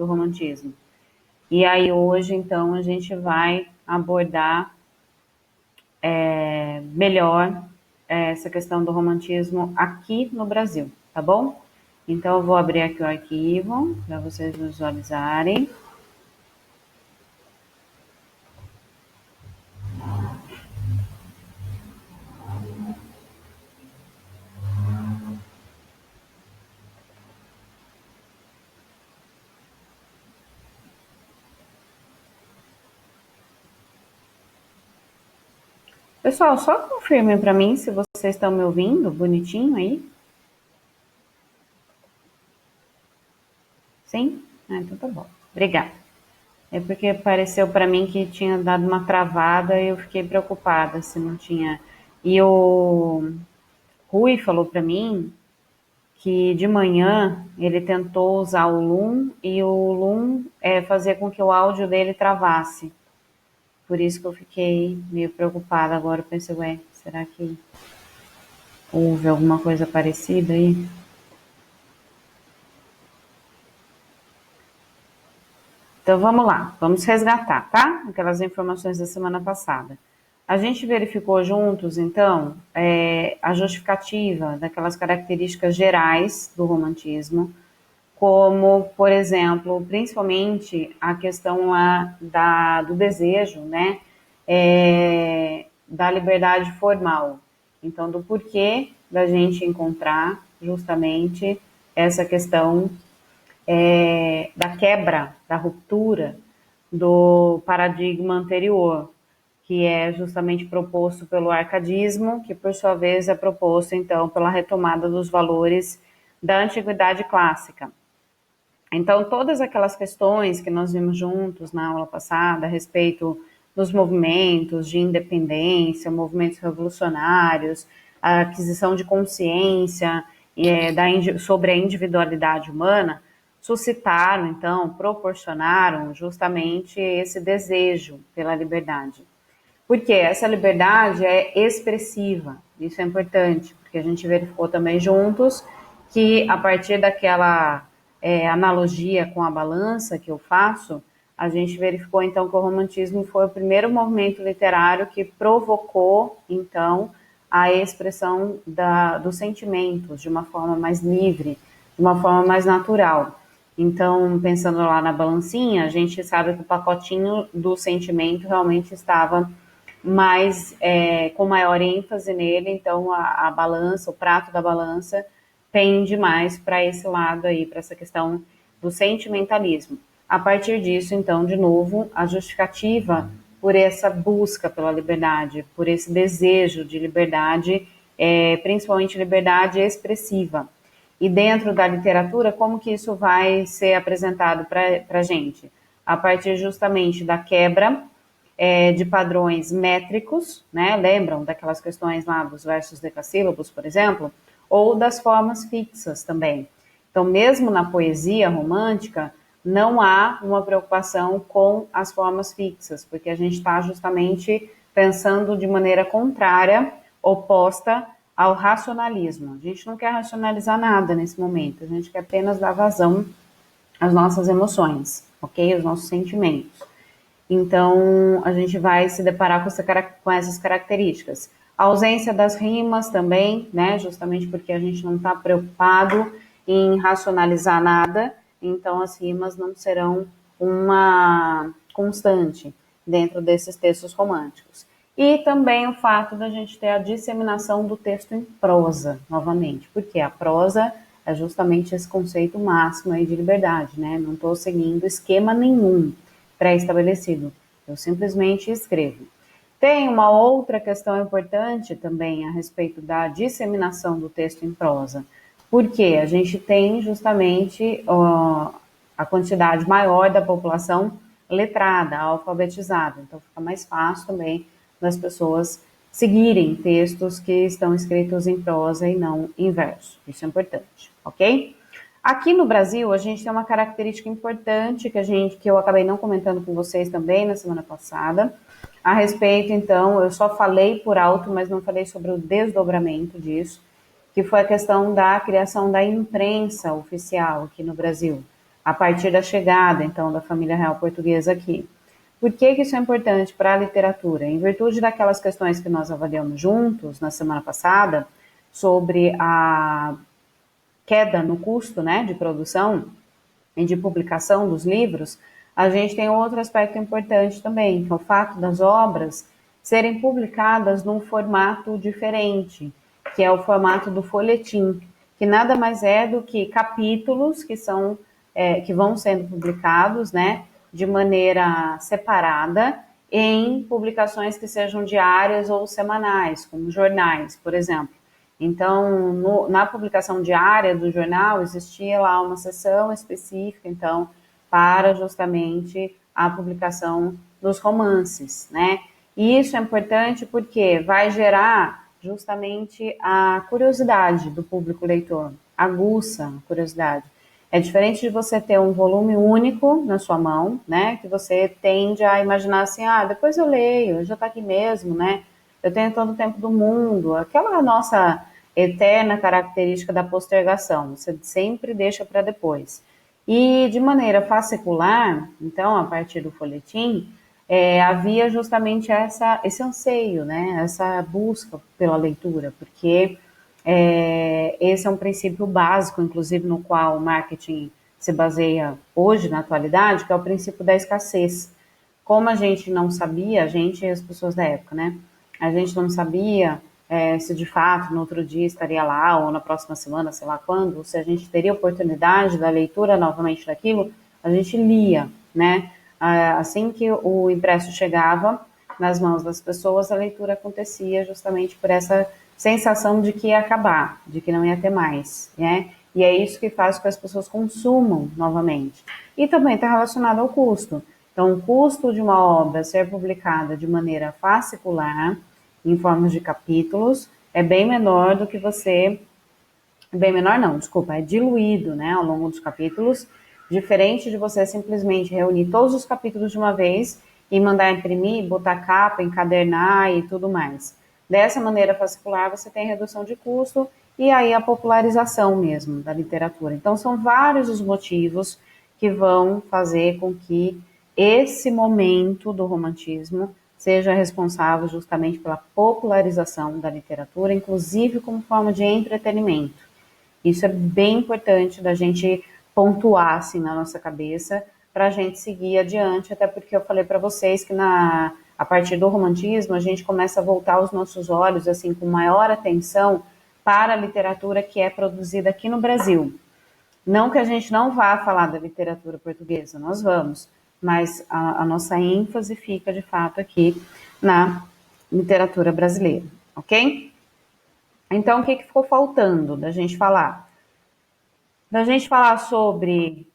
do romantismo. E aí hoje, então, a gente vai abordar melhor essa questão do romantismo aqui no Brasil, tá bom? Então, eu vou abrir aqui o arquivo para vocês visualizarem. Pessoal, só confirmem para mim se vocês estão me ouvindo bonitinho aí. Sim? Ah, então tá bom. Obrigada. É porque pareceu para mim que tinha dado uma travada e eu fiquei preocupada se não tinha. E o Rui falou para mim que de manhã ele tentou usar o Loom e o Loom fazia com que o áudio dele travasse. Por isso que eu fiquei meio preocupada agora. Eu pensei, ué, será que houve alguma coisa parecida aí? Então vamos lá, vamos resgatar, tá? Aquelas informações da semana passada. A gente verificou juntos, então, a justificativa daquelas características gerais do romantismo, como, por exemplo, principalmente a questão lá do desejo, né? Da liberdade formal. Então, do porquê da gente encontrar justamente essa questão da quebra, da ruptura do paradigma anterior, que é justamente proposto pelo arcadismo, que por sua vez é proposto então pela retomada dos valores da antiguidade clássica. Então, todas aquelas questões que nós vimos juntos na aula passada a respeito dos movimentos de independência, movimentos revolucionários, a aquisição de consciência sobre a individualidade humana, suscitaram, então, proporcionaram justamente esse desejo pela liberdade. Porque essa liberdade é expressiva, isso é importante, porque a gente verificou também juntos que a partir daquela analogia com a balança que eu faço, a gente verificou então que o romantismo foi o primeiro movimento literário que provocou então a expressão dos sentimentos de uma forma mais livre, de uma forma mais natural. Então, pensando lá na balancinha, a gente sabe que o pacotinho do sentimento realmente estava com maior ênfase nele, então a balança, o prato da balança, pende mais para esse lado aí, para essa questão do sentimentalismo. A partir disso, então, de novo, a justificativa por essa busca pela liberdade, por esse desejo de liberdade, principalmente liberdade expressiva. E dentro da literatura, como que isso vai ser apresentado para a gente? A partir justamente da quebra de padrões métricos, né? Lembram daquelas questões lá dos versos decassílabos, por exemplo? Ou das formas fixas também. Então, mesmo na poesia romântica, não há uma preocupação com as formas fixas, porque a gente está justamente pensando de maneira contrária, oposta ao racionalismo. A gente não quer racionalizar nada nesse momento, a gente quer apenas dar vazão às nossas emoções, ok? Os nossos sentimentos. Então, a gente vai se deparar com essas características. A ausência das rimas também, né? Justamente porque a gente não está preocupado em racionalizar nada, então as rimas não serão uma constante dentro desses textos românticos. E também o fato da gente ter a disseminação do texto em prosa, novamente, porque a prosa é justamente esse conceito máximo aí de liberdade, né? Não estou seguindo esquema nenhum pré-estabelecido. Eu simplesmente escrevo. Tem uma outra questão importante também a respeito da disseminação do texto em prosa, porque a gente tem justamente a quantidade maior da população letrada, alfabetizada, então fica mais fácil também das pessoas seguirem textos que estão escritos em prosa e não em verso. Isso é importante, ok? Aqui no Brasil, a gente tem uma característica importante que eu acabei não comentando com vocês também na semana passada, a respeito, então, eu só falei por alto, mas não falei sobre o desdobramento disso, que foi a questão da criação da imprensa oficial aqui no Brasil, a partir da chegada, então, da família real portuguesa aqui. Por que isso é importante para a literatura? Em virtude daquelas questões que nós avaliamos juntos na semana passada, sobre a queda no custo, né, de produção e de publicação dos livros, a gente tem outro aspecto importante também, que é o fato das obras serem publicadas num formato diferente, que é o formato do folhetim, que nada mais é do que capítulos que vão sendo publicados, né, de maneira separada em publicações que sejam diárias ou semanais, como jornais, por exemplo. Então, na publicação diária do jornal, existia lá uma seção específica, então, para justamente a publicação dos romances, né? E isso é importante porque vai gerar justamente a curiosidade do público leitor, aguça a curiosidade. É diferente de você ter um volume único na sua mão, né? Que você tende a imaginar assim, depois eu leio, já está aqui mesmo, né? Eu tenho todo o tempo do mundo. Aquela nossa eterna característica da postergação, você sempre deixa para depois. E de maneira fascicular, então, a partir do folhetim, havia justamente esse anseio, né? Essa busca pela leitura, porque esse é um princípio básico, inclusive, no qual o marketing se baseia hoje, na atualidade, que é o princípio da escassez. Como a gente não sabia, a gente e as pessoas da época, né? A gente não sabia se de fato no outro dia estaria lá, ou na próxima semana, sei lá quando, se a gente teria oportunidade da leitura novamente daquilo, a gente lia, né? Assim que o impresso chegava nas mãos das pessoas, a leitura acontecia justamente por essa sensação de que ia acabar, de que não ia ter mais, né? E é isso que faz com que as pessoas consumam novamente. E também está relacionado ao custo. Então, o custo de uma obra ser publicada de maneira fascicular, em formas de capítulos, é bem menor do que bem menor não, desculpa, é diluído, né, ao longo dos capítulos, diferente de você simplesmente reunir todos os capítulos de uma vez e mandar imprimir, botar capa, encadernar e tudo mais. Dessa maneira fascicular, você tem redução de custo e aí a popularização mesmo da literatura. Então, são vários os motivos que vão fazer com que esse momento do romantismo seja responsável justamente pela popularização da literatura, inclusive como forma de entretenimento. Isso é bem importante da gente pontuar assim na nossa cabeça para a gente seguir adiante, até porque eu falei para vocês que a partir do romantismo a gente começa a voltar os nossos olhos assim com maior atenção para a literatura que é produzida aqui no Brasil. Não que a gente não vá falar da literatura portuguesa, nós vamos, mas a nossa ênfase fica de fato aqui na literatura brasileira, ok? Então, o que ficou faltando da gente falar? Da gente falar sobre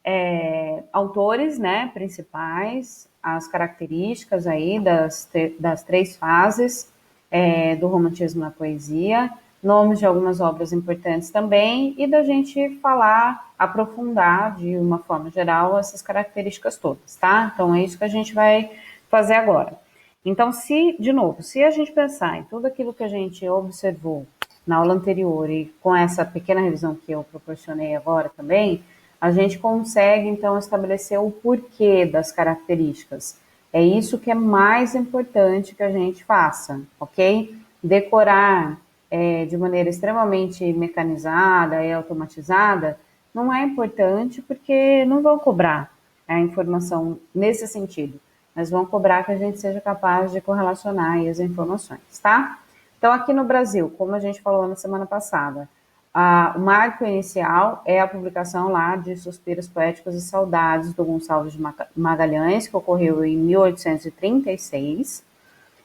autores, né, principais, as características aí das três fases do romantismo na poesia, nomes de algumas obras importantes também, e da gente falar, aprofundar de uma forma geral essas características todas, tá? Então é isso que a gente vai fazer agora. Então, de novo, se a gente pensar em tudo aquilo que a gente observou na aula anterior e com essa pequena revisão que eu proporcionei agora também, a gente consegue então estabelecer o porquê das características. É isso que é mais importante que a gente faça, ok? Decorar de maneira extremamente mecanizada e automatizada não é importante porque não vão cobrar a informação nesse sentido, mas vão cobrar que a gente seja capaz de correlacionar as informações, tá? Então, aqui no Brasil, como a gente falou na semana passada, o marco inicial é a publicação lá de Suspiros Poéticos e Saudades, do Gonçalves de Magalhães, que ocorreu em 1836,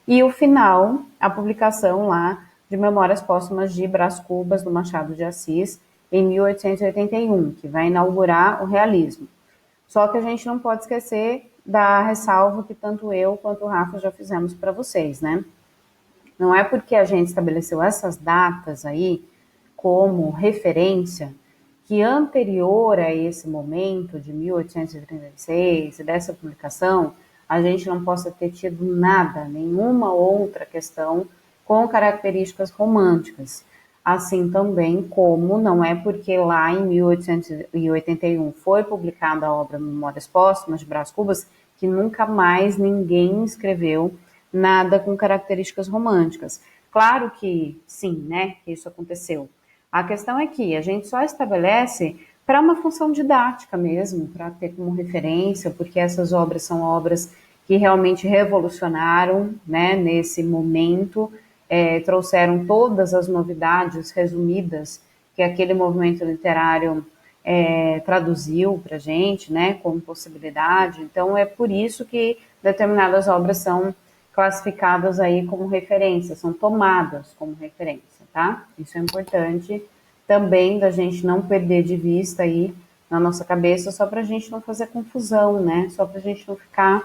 e o final, a publicação lá de Memórias Póstumas de Brás Cubas, do Machado de Assis, em 1881, que vai inaugurar o realismo. Só que a gente não pode esquecer da ressalva que tanto eu quanto o Rafa já fizemos para vocês, né? Não é porque a gente estabeleceu essas datas aí como referência que anterior a esse momento de 1836 e dessa publicação, a gente não possa ter tido nada, nenhuma outra questão com características românticas. assim também como não é porque lá em 1881 foi publicada a obra Memórias Póstumas de Brás Cubas que nunca mais ninguém escreveu nada com características românticas. Claro que sim, né, que isso aconteceu. A questão é que a gente só estabelece para uma função didática mesmo, para ter como referência, porque essas obras são obras que realmente revolucionaram, né, nesse momento, trouxeram todas as novidades resumidas que aquele movimento literário traduziu para a gente, né, como possibilidade. Então, é por isso que determinadas obras são classificadas aí como referência, são tomadas como referência, tá? Isso é importante também da gente não perder de vista aí na nossa cabeça, só para a gente não fazer confusão, né? Só para a gente não ficar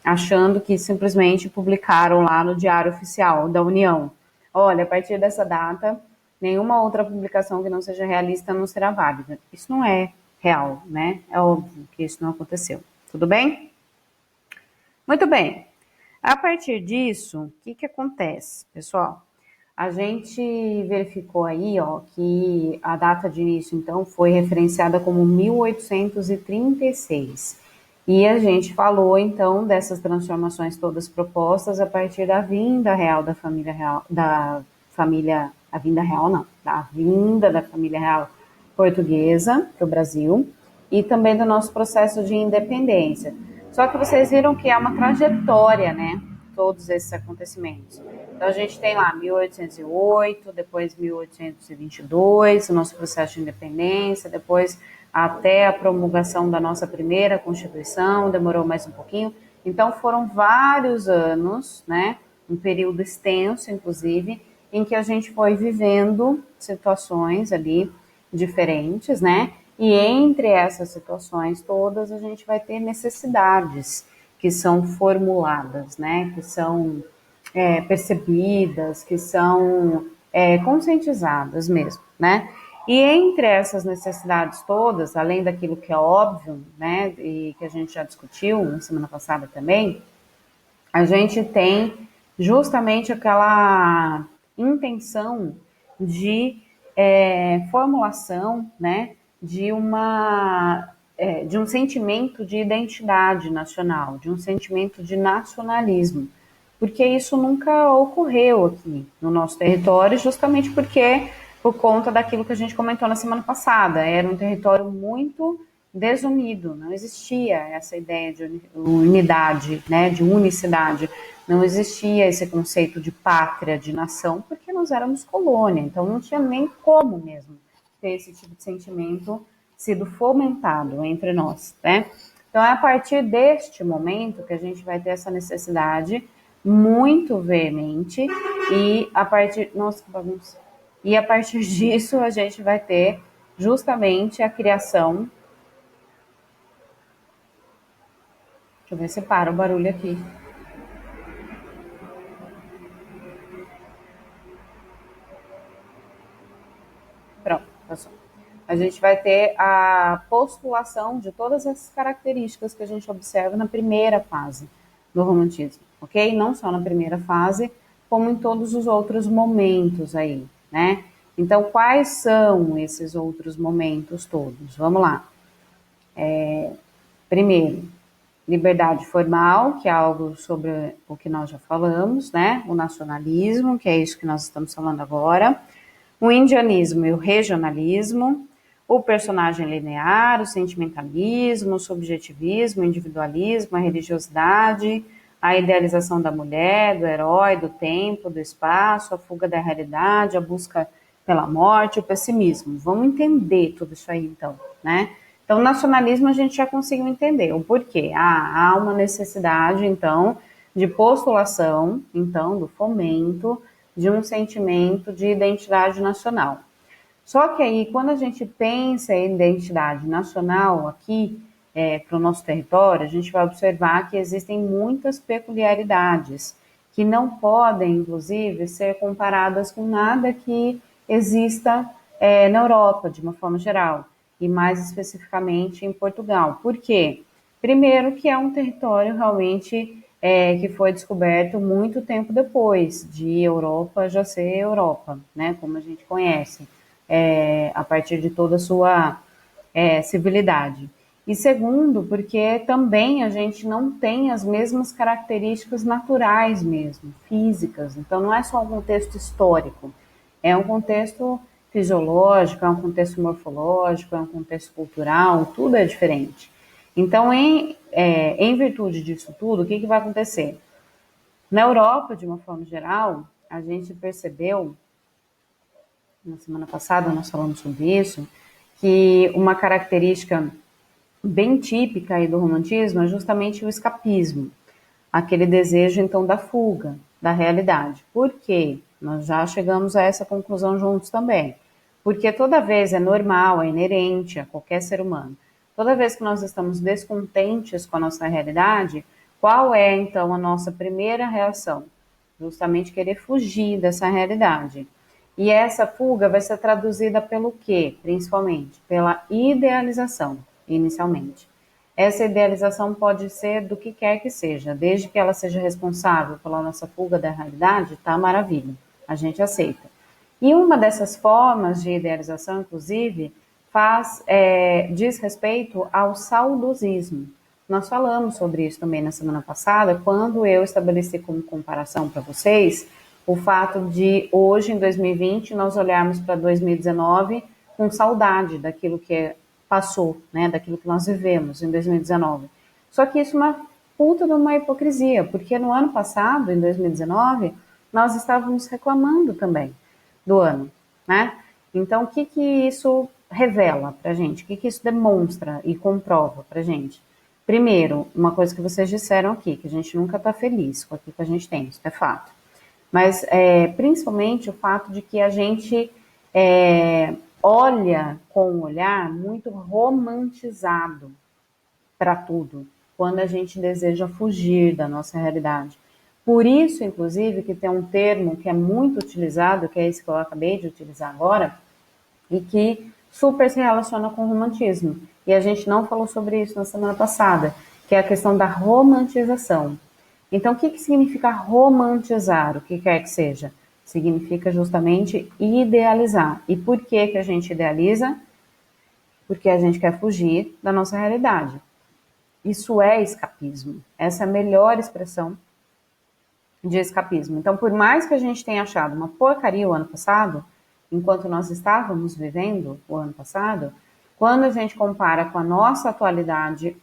achando que simplesmente publicaram lá no Diário Oficial da União. Olha, a partir dessa data, nenhuma outra publicação que não seja realista não será válida. Isso não é real, né? É óbvio que isso não aconteceu. Tudo bem? Muito bem. A partir disso, o que acontece, pessoal? A gente verificou aí, ó, que a data de início, então, foi referenciada como 1836. E a gente falou, então, dessas transformações todas propostas a partir da vinda real da família real, a vinda real não, da vinda da família real portuguesa para o Brasil e também do nosso processo de independência. Só que vocês viram que é uma trajetória, né? Todos esses acontecimentos. Então a gente tem lá 1808, depois 1822, o nosso processo de independência, depois até a promulgação da nossa primeira Constituição, demorou mais um pouquinho. Então foram vários anos, né? Um período extenso, inclusive, em que a gente foi vivendo situações ali diferentes, né? E entre essas situações todas, a gente vai ter necessidades que são formuladas, né? Que são percebidas, que são conscientizadas mesmo, né? E entre essas necessidades todas, além daquilo que é óbvio, né? E que a gente já discutiu na semana passada também, a gente tem justamente aquela intenção de formulação, né, de um sentimento de identidade nacional, de um sentimento de nacionalismo, porque isso nunca ocorreu aqui no nosso território, justamente porque por conta daquilo que a gente comentou na semana passada, era um território muito desunido, não existia essa ideia de unidade, né, de unicidade, não existia esse conceito de pátria, de nação, porque nós éramos colônia, então não tinha nem como mesmo ter esse tipo de sentimento sido fomentado entre nós, né? Então é a partir deste momento que a gente vai ter essa necessidade muito veemente e a partir, nossa, que bagunça. E a partir disso a gente vai ter justamente a criação. Deixa eu ver se para o barulho aqui. Pronto, passou. A gente vai ter a postulação de todas essas características que a gente observa na primeira fase do romantismo, ok? Não só na primeira fase, como em todos os outros momentos aí, né? Então, quais são esses outros momentos todos? Vamos lá. Primeiro, liberdade formal, que é algo sobre o que nós já falamos, né? O nacionalismo, que é isso que nós estamos falando agora. O indianismo e o regionalismo, o personagem linear, o sentimentalismo, o subjetivismo, o individualismo, a religiosidade, a idealização da mulher, do herói, do tempo, do espaço, a fuga da realidade, a busca pela morte, o pessimismo. Vamos entender tudo isso aí, então, né? Então, o nacionalismo a gente já conseguiu entender o porquê. Há uma necessidade, então, de postulação, então, do fomento de um sentimento de identidade nacional. Só que aí, quando a gente pensa em identidade nacional aqui para o nosso território, a gente vai observar que existem muitas peculiaridades que não podem, inclusive, ser comparadas com nada que exista na Europa, de uma forma geral, e mais especificamente em Portugal. Por quê? Primeiro, que é um território realmente que foi descoberto muito tempo depois de Europa já ser Europa, né, como a gente conhece, a partir de toda a sua civilidade. E segundo, porque também a gente não tem as mesmas características naturais mesmo, físicas. Então não é só um contexto histórico, é um contexto fisiológico, é um contexto morfológico, é um contexto cultural, tudo é diferente. Então, em virtude disso tudo, o que vai acontecer? Na Europa, de uma forma geral, a gente percebeu, na semana passada nós falamos sobre isso, que uma característica bem típica aí do romantismo é justamente o escapismo, aquele desejo então da fuga da realidade. Por quê? Nós já chegamos a essa conclusão juntos também. Porque toda vez é normal, é inerente a qualquer ser humano. Toda vez que nós estamos descontentes com a nossa realidade, qual é então a nossa primeira reação? Justamente querer fugir dessa realidade. E essa fuga vai ser traduzida pelo quê? Principalmente pela idealização, inicialmente. Essa idealização pode ser do que quer que seja, desde que ela seja responsável pela nossa fuga da realidade, tá maravilha, a gente aceita. E uma dessas formas de idealização, inclusive, diz respeito ao saudosismo. Nós falamos sobre isso também na semana passada, quando eu estabeleci como comparação para vocês o fato de hoje, em 2020, nós olharmos para 2019 com saudade daquilo que passou, né, daquilo que nós vivemos em 2019. Só que isso é uma puta de uma hipocrisia, porque no ano passado, em 2019, nós estávamos reclamando também do ano, né? Então, o que isso revela para a gente? O que isso demonstra e comprova para a gente? Primeiro, uma coisa que vocês disseram aqui, que a gente nunca está feliz com aquilo que a gente tem, isso é fato. Mas, principalmente, o fato de que a gente olha com um olhar muito romantizado para tudo, quando a gente deseja fugir da nossa realidade. Por isso, inclusive, que tem um termo que é muito utilizado, que é esse que eu acabei de utilizar agora, e que super se relaciona com o romantismo. E a gente não falou sobre isso na semana passada, que é a questão da romantização. Então, o que significa romantizar, o que quer que seja? Significa justamente idealizar. E por que a gente idealiza? Porque a gente quer fugir da nossa realidade. Isso é escapismo. Essa é a melhor expressão de escapismo. Então, por mais que a gente tenha achado uma porcaria o ano passado, enquanto nós estávamos vivendo o ano passado, quando a gente compara com a nossa atualidade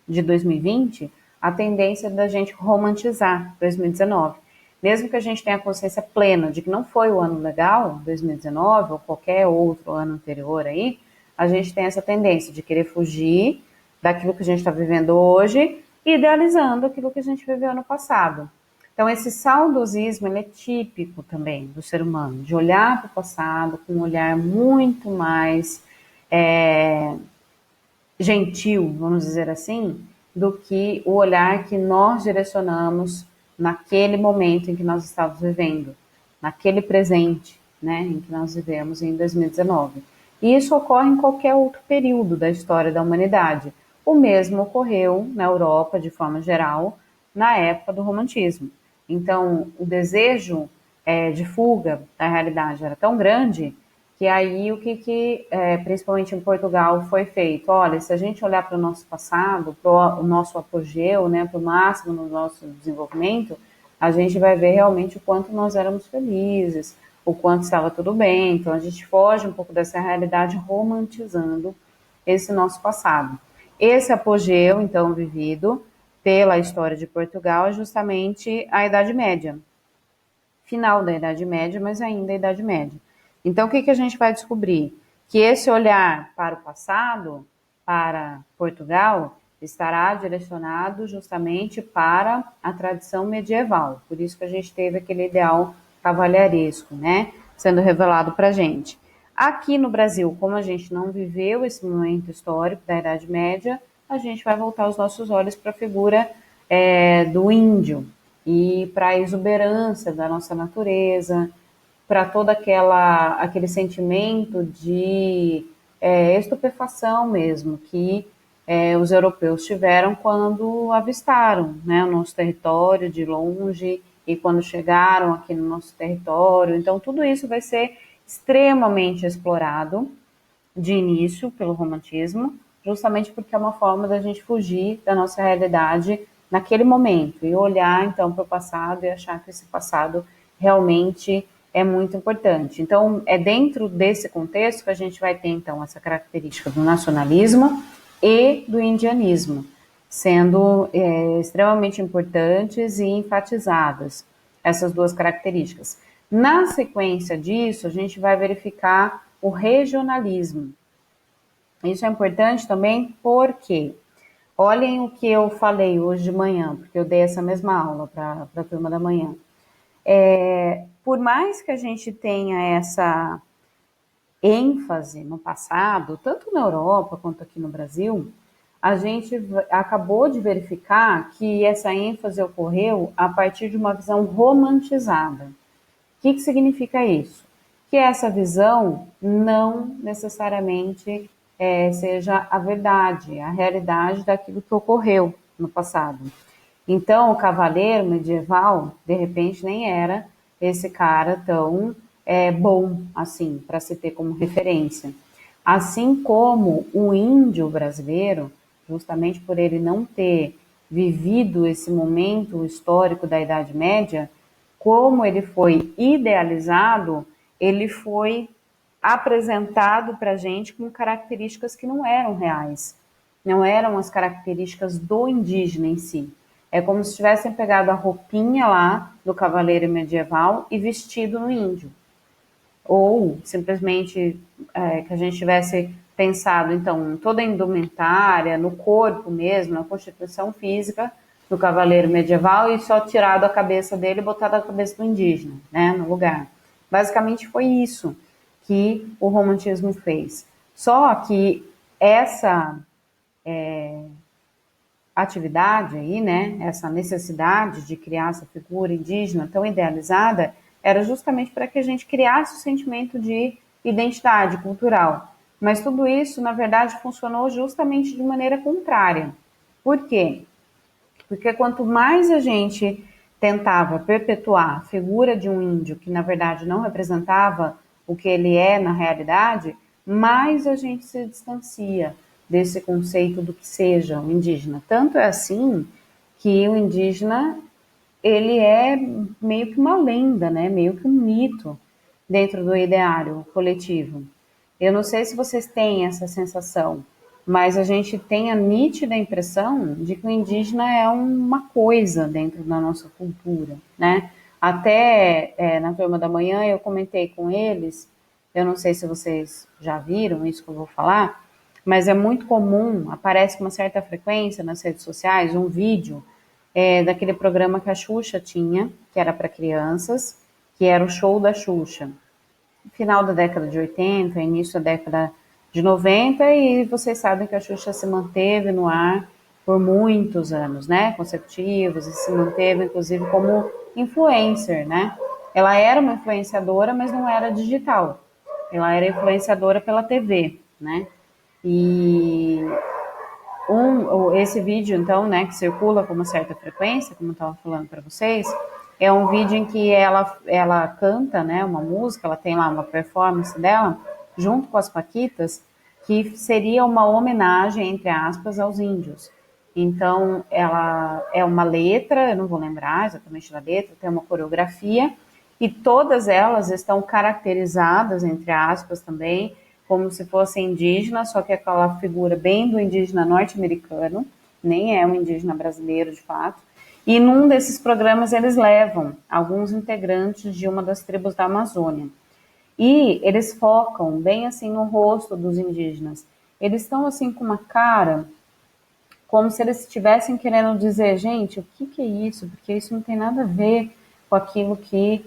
de 2020, a tendência da gente romantizar 2019. Mesmo que a gente tenha consciência plena de que não foi o ano legal, 2019, ou qualquer outro ano anterior aí, a gente tem essa tendência de querer fugir daquilo que a gente está vivendo hoje, idealizando aquilo que a gente viveu no passado. Então, esse saudosismo ele é típico também do ser humano, de olhar para o passado com um olhar muito mais gentil, vamos dizer assim, do que o olhar que nós direcionamos naquele momento em que nós estávamos vivendo, naquele presente, né, em que nós vivemos em 2019. E isso ocorre em qualquer outro período da história da humanidade. O mesmo ocorreu na Europa, de forma geral, na época do romantismo. Então, o desejo de fuga da realidade era tão grande que aí o que principalmente em Portugal foi feito? Olha, se a gente olhar para o nosso passado, para o nosso apogeu, né, para o máximo no nosso desenvolvimento, a gente vai ver realmente o quanto nós éramos felizes, o quanto estava tudo bem. Então a gente foge um pouco dessa realidade romantizando esse nosso passado. Esse apogeu, então, vivido pela história de Portugal é justamente a Idade Média. Final da Idade Média, mas ainda a Idade Média. Então, o que a gente vai descobrir? Que esse olhar para o passado, para Portugal, estará direcionado justamente para a tradição medieval. Por isso que a gente teve aquele ideal cavalheiresco, né, sendo revelado para a gente. Aqui no Brasil, como a gente não viveu esse momento histórico da Idade Média, a gente vai voltar os nossos olhos para a figura do índio e para a exuberância da nossa natureza, para todo aquele sentimento de estupefação mesmo, que os europeus tiveram quando avistaram, né, o nosso território de longe e quando chegaram aqui no nosso território. Então, tudo isso vai ser extremamente explorado de início pelo romantismo, justamente porque é uma forma da gente fugir da nossa realidade naquele momento e olhar então para o passado e achar que esse passado realmente é muito importante. Então, é dentro desse contexto que a gente vai ter então essa característica do nacionalismo e do indianismo, sendo extremamente importantes e enfatizadas essas duas características. Na sequência disso, a gente vai verificar o regionalismo. Isso é importante também porque, olhem o que eu falei hoje de manhã, porque eu dei essa mesma aula para a turma da manhã. Por mais que a gente tenha essa ênfase no passado, tanto na Europa quanto aqui no Brasil, a gente acabou de verificar que essa ênfase ocorreu a partir de uma visão romantizada. O que significa isso? Que essa visão não necessariamente seja a verdade, a realidade daquilo que ocorreu no passado. Então, o cavaleiro medieval, de repente, nem era esse cara tão bom assim, para se ter como referência. Assim como o índio brasileiro, justamente por ele não ter vivido esse momento histórico da Idade Média, como ele foi idealizado, ele foi apresentado para a gente com características que não eram reais, não eram as características do indígena em si. É como se tivessem pegado a roupinha lá do cavaleiro medieval e vestido no índio. Ou simplesmente que a gente tivesse pensado, então, toda a indumentária, no corpo mesmo, na constituição física do cavaleiro medieval e só tirado a cabeça dele e botado a cabeça do indígena, né, no lugar. Basicamente foi isso que o romantismo fez. Só que essa atividade aí, né, essa necessidade de criar essa figura indígena tão idealizada, era justamente para que a gente criasse o sentimento de identidade cultural. Mas tudo isso, na verdade, funcionou justamente de maneira contrária. Por quê? Porque quanto mais a gente tentava perpetuar a figura de um índio que, na verdade, não representava o que ele é na realidade, mais a gente se distancia desse conceito do que seja o indígena. Tanto é assim que o indígena ele é meio que uma lenda, né? Meio que um mito dentro do ideário coletivo. Eu não sei se vocês têm essa sensação, mas a gente tem a nítida impressão de que o indígena é uma coisa dentro da nossa cultura, né? Até na turma da manhã eu comentei com eles, eu não sei se vocês já viram isso que eu vou falar, mas é muito comum, aparece com uma certa frequência nas redes sociais, um vídeo daquele programa que a Xuxa tinha, que era para crianças, que era o Show da Xuxa. Final da década de 80, início da década de 90, e vocês sabem que a Xuxa se manteve no ar por muitos anos, né, consecutivos, e se manteve, inclusive, como influencer, né. Ela era uma influenciadora, mas não era digital. Ela era influenciadora pela TV, né. E esse vídeo, então, né, que circula com uma certa frequência, como eu estava falando para vocês, é um vídeo em que ela canta, né, uma música, ela tem lá uma performance dela, junto com as Paquitas, que seria uma homenagem, entre aspas, aos índios. Então, ela é uma letra, eu não vou lembrar exatamente da letra, tem uma coreografia, e todas elas estão caracterizadas, entre aspas, também, como se fosse indígena, só que aquela figura bem do indígena norte-americano, nem é um indígena brasileiro de fato. E num desses programas eles levam alguns integrantes de uma das tribos da Amazônia. E eles focam bem assim no rosto dos indígenas. Eles estão assim com uma cara como se eles estivessem querendo dizer, gente, o que é isso? Porque isso não tem nada a ver com aquilo que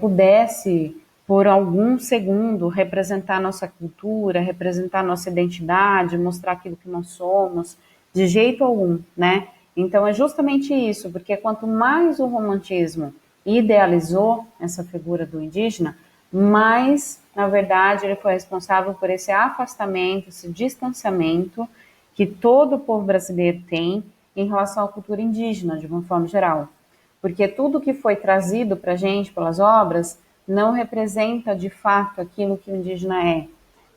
pudesse por algum segundo, representar nossa cultura, representar nossa identidade, mostrar aquilo que nós somos, de jeito algum, né? Então é justamente isso, porque quanto mais o romantismo idealizou essa figura do indígena, mais, na verdade, ele foi responsável por esse afastamento, esse distanciamento que todo o povo brasileiro tem em relação à cultura indígena, de uma forma geral. Porque tudo que foi trazido para a gente pelas obras não representa de fato aquilo que o indígena é.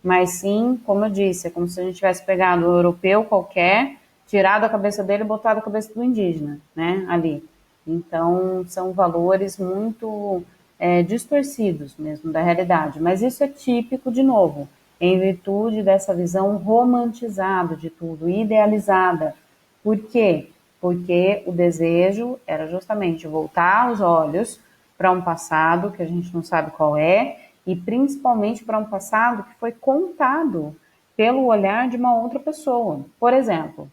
Mas sim, como eu disse, é como se a gente tivesse pegado um europeu qualquer, tirado a cabeça dele e botado a cabeça do indígena, né, ali. Então, são valores muito distorcidos mesmo da realidade. Mas isso é típico, de novo, em virtude dessa visão romantizada de tudo, idealizada. Por quê? Porque o desejo era justamente voltar os olhos para um passado que a gente não sabe qual é, e principalmente para um passado que foi contado pelo olhar de uma outra pessoa. Por exemplo,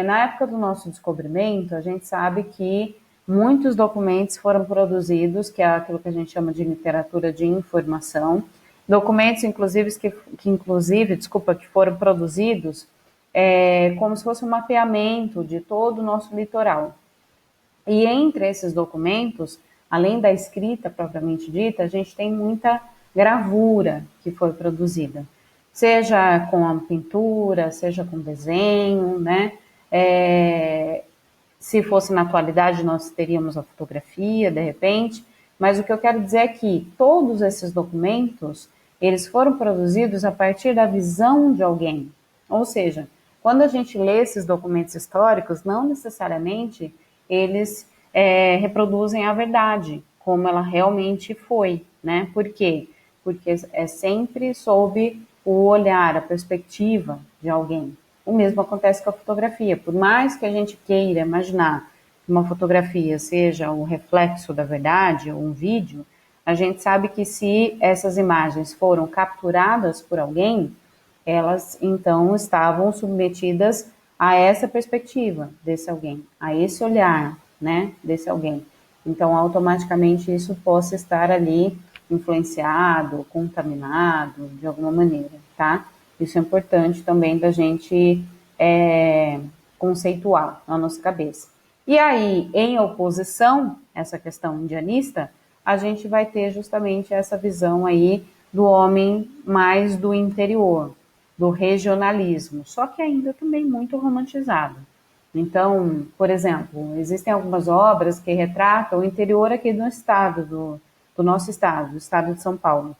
na época do nosso descobrimento, a gente sabe que muitos documentos foram produzidos, que é aquilo que a gente chama de literatura de informação, documentos, inclusive, que foram produzidos como se fosse um mapeamento de todo o nosso litoral. E entre esses documentos, além da escrita propriamente dita, a gente tem muita gravura que foi produzida, seja com a pintura, seja com desenho, né? Se fosse na atualidade, nós teríamos a fotografia, de repente, mas o que eu quero dizer é que todos esses documentos, eles foram produzidos a partir da visão de alguém. Ou seja, quando a gente lê esses documentos históricos, não necessariamente eles reproduzem a verdade, como ela realmente foi, né? Por quê? Porque é sempre sob o olhar, a perspectiva de alguém. O mesmo acontece com a fotografia. Por mais que a gente queira imaginar que uma fotografia seja o reflexo da verdade, ou um vídeo, a gente sabe que se essas imagens foram capturadas por alguém, elas então estavam submetidas a essa perspectiva desse alguém, a esse olhar, né, desse alguém. Então, automaticamente isso possa estar ali influenciado, contaminado de alguma maneira, tá? Isso é importante também da gente conceituar na nossa cabeça. E aí, em oposição a essa questão indianista, a gente vai ter justamente essa visão aí do homem mais do interior, do regionalismo, só que ainda também muito romantizado. Então, por exemplo, existem algumas obras que retratam o interior aqui do estado, do nosso estado, do estado de São Paulo.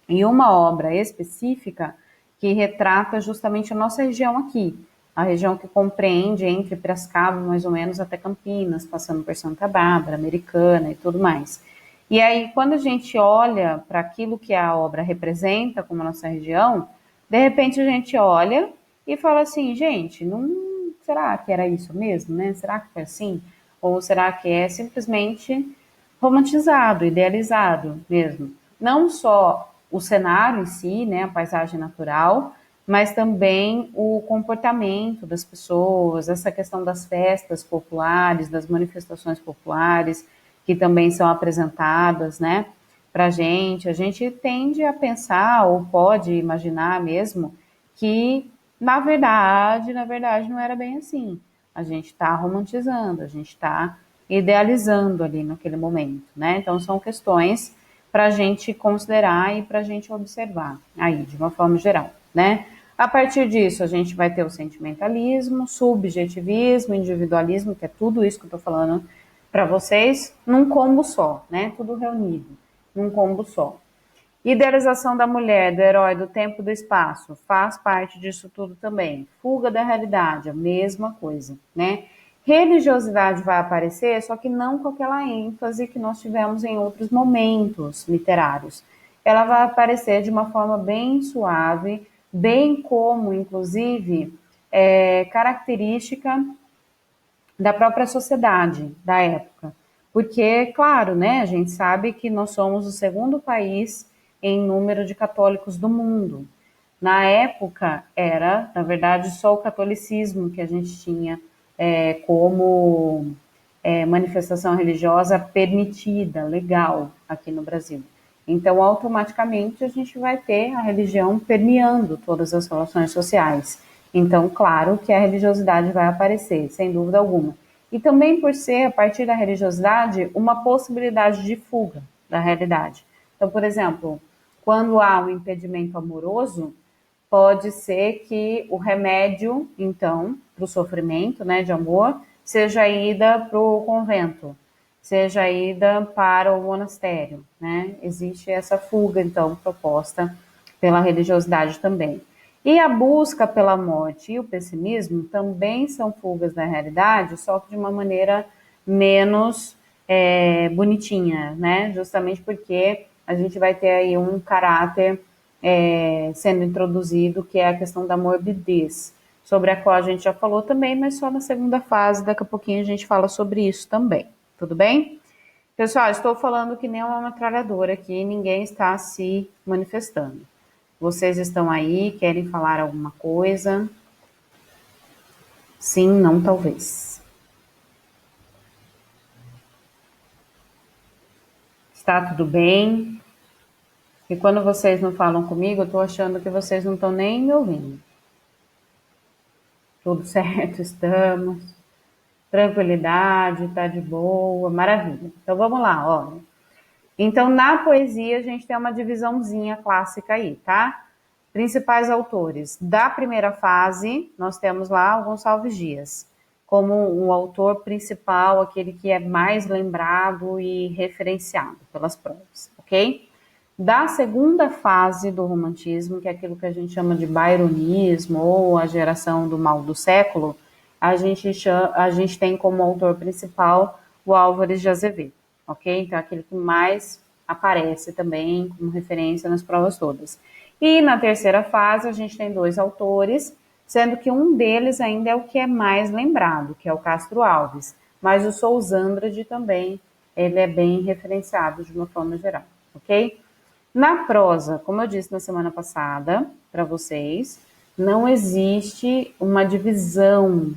E uma obra específica que retrata justamente a nossa região aqui, a região que compreende entre Piracicaba, mais ou menos, até Campinas, passando por Santa Bárbara, Americana e tudo mais. E aí, quando a gente olha para aquilo que a obra representa como a nossa região, de repente a gente olha e fala assim, gente, não, será que era isso mesmo, né? Será que foi assim? Ou será que é simplesmente romantizado, idealizado mesmo? Não só o cenário em si, né, a paisagem natural, mas também o comportamento das pessoas, essa questão das festas populares, das manifestações populares, que também são apresentadas, né, para a gente tende a pensar, ou pode imaginar mesmo, que na verdade não era bem assim. A gente está romantizando, a gente está idealizando ali naquele momento, né? Então são questões para a gente considerar e para a gente observar aí, de uma forma geral, né? A partir disso, a gente vai ter o sentimentalismo, subjetivismo, individualismo, que é tudo isso que eu estou falando para vocês, num combo só, né? Tudo reunido, num combo só. Idealização da mulher, do herói, do tempo e do espaço, faz parte disso tudo também. Fuga da realidade, a mesma coisa, né? Religiosidade vai aparecer, só que não com aquela ênfase que nós tivemos em outros momentos literários. Ela vai aparecer de uma forma bem suave, bem como, inclusive, característica da própria sociedade da época. Porque, claro, né, a gente sabe que nós somos o segundo país em número de católicos do mundo. Na época, era, na verdade, só o catolicismo que a gente tinha como manifestação religiosa permitida, legal, aqui no Brasil. Então, automaticamente, a gente vai ter a religião permeando todas as relações sociais. Então, claro que a religiosidade vai aparecer, sem dúvida alguma. E também por ser, a partir da religiosidade, uma possibilidade de fuga da realidade. Então, por exemplo, quando há um impedimento amoroso, pode ser que o remédio, então, para o sofrimento, né, de amor, seja a ida para o convento, seja a ida para o monastério, né? Existe essa fuga, então, proposta pela religiosidade também. E a busca pela morte e o pessimismo também são fugas da realidade, só que de uma maneira menos bonitinha, né? Justamente porque a gente vai ter aí um caráter sendo introduzido, que é a questão da morbidez, sobre a qual a gente já falou também, mas só na segunda fase, daqui a pouquinho a gente fala sobre isso também, tudo bem? Pessoal, estou falando que nem uma metralhadora aqui, ninguém está se manifestando. Vocês estão aí, querem falar alguma coisa? Sim, não, talvez. Está tudo bem? E quando vocês não falam comigo, eu estou achando que vocês não estão nem me ouvindo. Tudo certo, estamos. Tranquilidade, tá de boa, maravilha. Então vamos lá, ó. Então na poesia a gente tem uma divisãozinha clássica aí, tá? Principais autores. Da primeira fase, nós temos lá o Gonçalves Dias, como o autor principal, aquele que é mais lembrado e referenciado pelas provas, ok? Da segunda fase do romantismo, que é aquilo que a gente chama de byronismo ou a geração do mal do século, a gente tem como autor principal o Álvares de Azevedo, ok? Então, é aquele que mais aparece também como referência nas provas todas. E na terceira fase, a gente tem dois autores, sendo que um deles ainda é o que é mais lembrado, que é o Castro Alves, mas o Souza Andrade também, ele é bem referenciado de uma forma geral, ok? Na prosa, como eu disse na semana passada para vocês, não existe uma divisão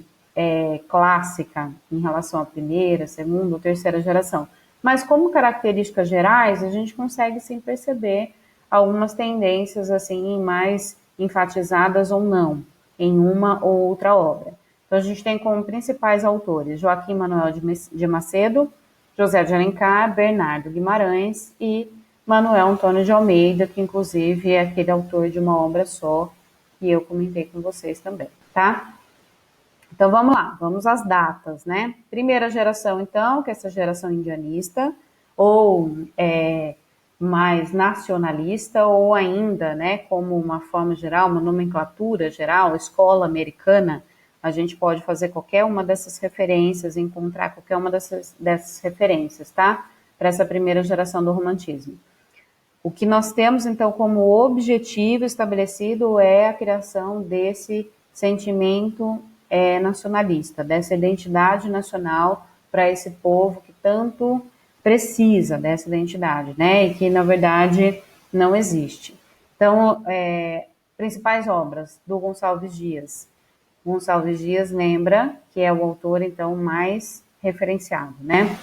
clássica em relação à primeira, segunda ou terceira geração. Mas como características gerais, a gente consegue sim perceber algumas tendências assim mais enfatizadas ou não em uma ou outra obra. Então a gente tem como principais autores Joaquim Manuel de Macedo, José de Alencar, Bernardo Guimarães e Manuel Antônio de Almeida, que inclusive é aquele autor de uma obra só que eu comentei com vocês também, tá? Então vamos lá, vamos às datas, né? Primeira geração, então, que é essa geração indianista, ou mais nacionalista, ou ainda, né, como uma forma geral, uma nomenclatura geral, escola americana, a gente pode fazer qualquer uma dessas referências, encontrar qualquer uma dessas referências, tá? Para essa primeira geração do romantismo. O que nós temos, então, como objetivo estabelecido é a criação desse sentimento nacionalista, dessa identidade nacional para esse povo que tanto precisa dessa identidade, né? E que, na verdade, não existe. Então, principais obras do Gonçalves Dias. Gonçalves Dias lembra que é o autor, então, mais referenciado, né?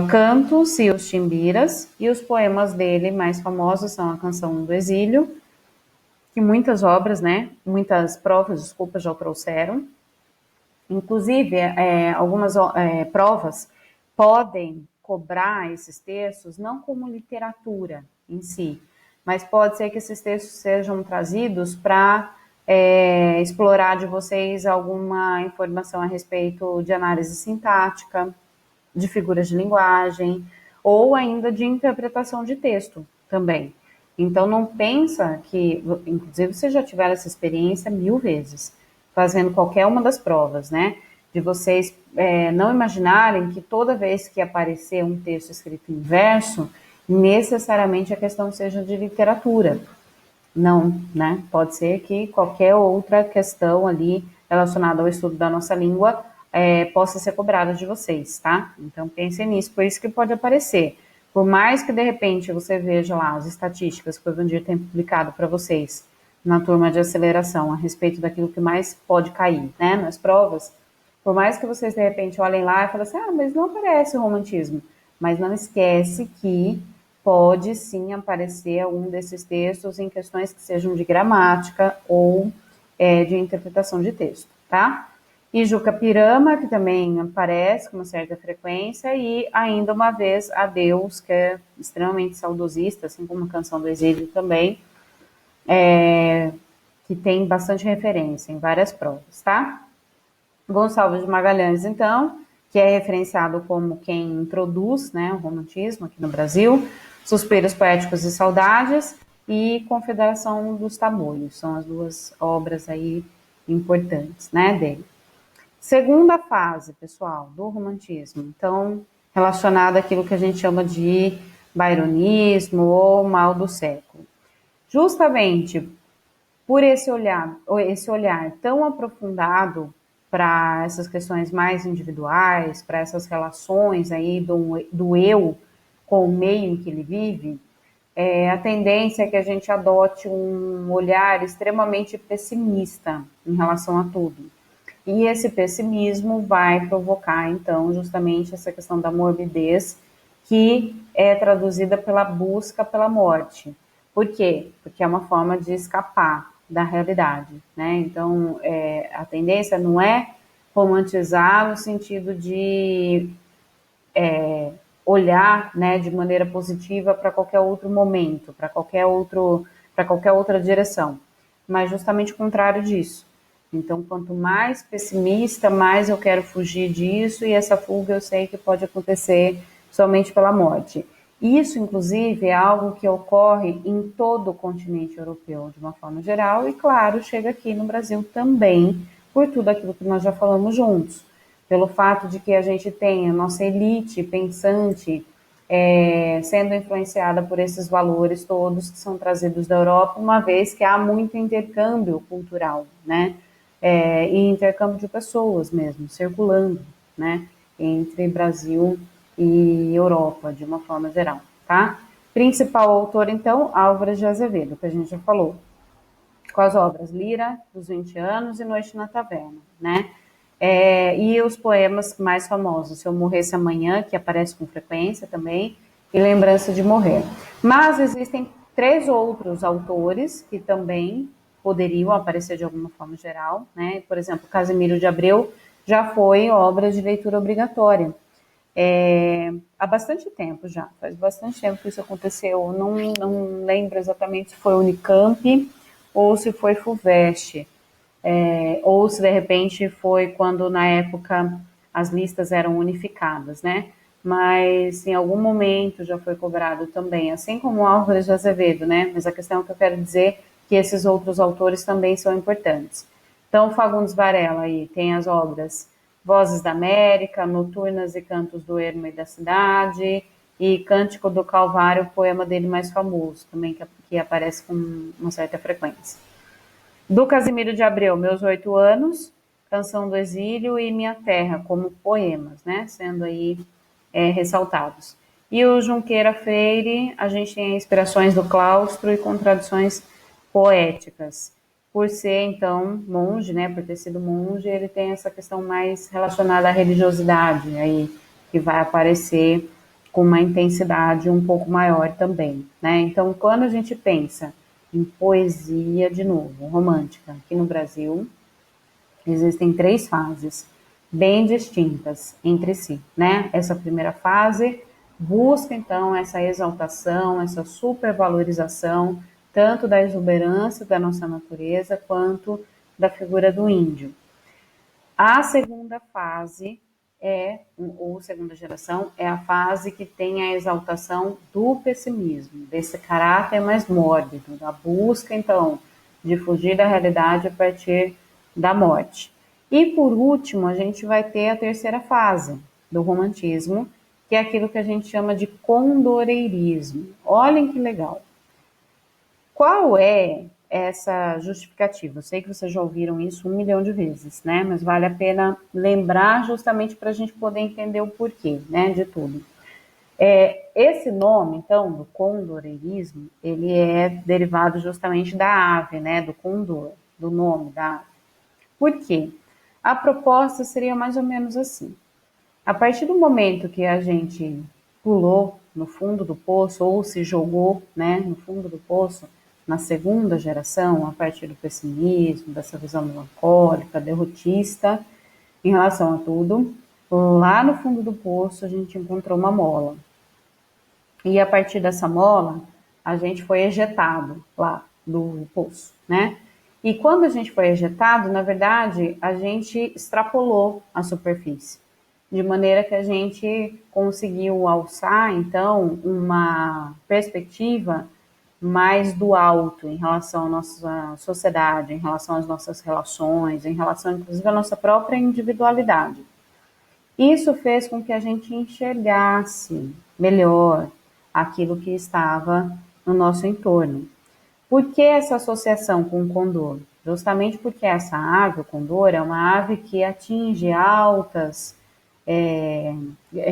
Cantos e os Timbiras, e os poemas dele mais famosos são a Canção do Exílio, que muitas obras, né, muitas provas, desculpa, já trouxeram. Inclusive, algumas provas podem cobrar esses textos não como literatura em si, mas pode ser que esses textos sejam trazidos para explorar de vocês alguma informação a respeito de análise sintática, de figuras de linguagem, ou ainda de interpretação de texto também. Então, não pensa que, inclusive, vocês já tiveram essa experiência 1000 vezes, fazendo qualquer uma das provas, né? De vocês não imaginarem que toda vez que aparecer um texto escrito em verso, necessariamente a questão seja de literatura. Não, né? Pode ser que qualquer outra questão ali relacionada ao estudo da nossa língua possa ser cobrada de vocês, tá? Então pensem nisso, por isso que pode aparecer. Por mais que de repente você veja lá as estatísticas que o Evandir tem publicado para vocês na turma de aceleração a respeito daquilo que mais pode cair, né, nas provas, por mais que vocês de repente olhem lá e falem assim, mas não aparece o romantismo. Mas não esquece que pode sim aparecer algum desses textos em questões que sejam de gramática ou de interpretação de texto, tá? E Juca Pirama, que também aparece com uma certa frequência, e ainda uma vez Adeus, que é extremamente saudosista, assim como a Canção do Exílio também, que tem bastante referência em várias provas, tá? Gonçalves de Magalhães, então, que é referenciado como quem introduz, né, o romantismo aqui no Brasil, Suspiros Poéticos e Saudades e Confederação dos Tamoios, são as duas obras aí importantes, né, dele. Segunda fase, pessoal, do romantismo, então, relacionada àquilo que a gente chama de byronismo ou mal do século. Justamente por esse olhar tão aprofundado para essas questões mais individuais, para essas relações aí do eu com o meio em que ele vive, a tendência é que a gente adote um olhar extremamente pessimista em relação a tudo. E esse pessimismo vai provocar, então, justamente essa questão da morbidez, que é traduzida pela busca pela morte. Por quê? Porque é uma forma de escapar da realidade, né? Então, a tendência não é romantizar no sentido de olhar, né, de maneira positiva para qualquer outro momento, para qualquer outra direção, mas justamente o contrário disso. Então, quanto mais pessimista, mais eu quero fugir disso, e essa fuga eu sei que pode acontecer somente pela morte. Isso, inclusive, é algo que ocorre em todo o continente europeu, de uma forma geral, e, claro, chega aqui no Brasil também, por tudo aquilo que nós já falamos juntos. Pelo fato de que a gente tem a nossa elite pensante sendo influenciada por esses valores todos que são trazidos da Europa, uma vez que há muito intercâmbio cultural, né? E intercâmbio de pessoas mesmo, circulando, né? Entre Brasil e Europa, de uma forma geral, tá? Principal autor, então, Álvares de Azevedo, que a gente já falou, com as obras Lira, dos 20 anos e Noite na Taverna, né? E os poemas mais famosos, Se Eu Morresse Amanhã, que aparece com frequência também, e Lembrança de Morrer. Mas existem 3 outros autores que também poderiam aparecer de alguma forma geral, né? Por exemplo, Casimiro de Abreu já foi obra de leitura obrigatória. Há bastante tempo já, faz bastante tempo que isso aconteceu. Não lembro exatamente se foi Unicamp ou se foi FUVEST, ou se de repente foi quando na época as listas eram unificadas, né? Mas em algum momento já foi cobrado também, assim como Álvares de Azevedo, né? Mas a questão que eu quero dizer é que esses outros autores também são importantes. Então, Fagundes Varela aí tem as obras Vozes da América, Noturnas e Cantos do Ermo e da Cidade, e Cântico do Calvário, o poema dele mais famoso, também que aparece com uma certa frequência. Do Casimiro de Abreu, Meus 8 Anos, Canção do Exílio e Minha Terra, como poemas, né, sendo aí ressaltados. E o Junqueira Freire, a gente tem inspirações do claustro e contradições poéticas. Por ser, então, monge, né, por ter sido monge, ele tem essa questão mais relacionada à religiosidade, aí, que vai aparecer com uma intensidade um pouco maior também, né? Então, quando a gente pensa em poesia, de novo, romântica, aqui no Brasil, existem 3 fases bem distintas entre si, né? Essa primeira fase busca, então, essa exaltação, essa supervalorização, tanto da exuberância da nossa natureza, quanto da figura do índio. A segunda fase ou segunda geração, é a fase que tem a exaltação do pessimismo, desse caráter mais mórbido, da busca, então, de fugir da realidade a partir da morte. E, por último, a gente vai ter a terceira fase do romantismo, que é aquilo que a gente chama de condoreirismo. Olhem que legal. Qual é essa justificativa? Eu sei que vocês já ouviram isso 1 milhão de vezes, né? Mas vale a pena lembrar justamente para a gente poder entender o porquê, né, de tudo. Esse nome, então, do condoreirismo, ele é derivado justamente da ave, né, do condor, do nome da ave. Por quê? A proposta seria mais ou menos assim. A partir do momento que a gente pulou no fundo do poço, ou se jogou, né, no fundo do poço, na segunda geração, a partir do pessimismo, dessa visão melancólica, derrotista, em relação a tudo, lá no fundo do poço a gente encontrou uma mola. E a partir dessa mola, a gente foi ejetado lá do poço, né? E quando a gente foi ejetado, na verdade, a gente extrapolou a superfície, de maneira que a gente conseguiu alçar, então, uma perspectiva mais do alto em relação à nossa sociedade, em relação às nossas relações, em relação, inclusive, à nossa própria individualidade. Isso fez com que a gente enxergasse melhor aquilo que estava no nosso entorno. Por que essa associação com o condor? Justamente porque essa ave, o condor, é uma ave que atinge altas,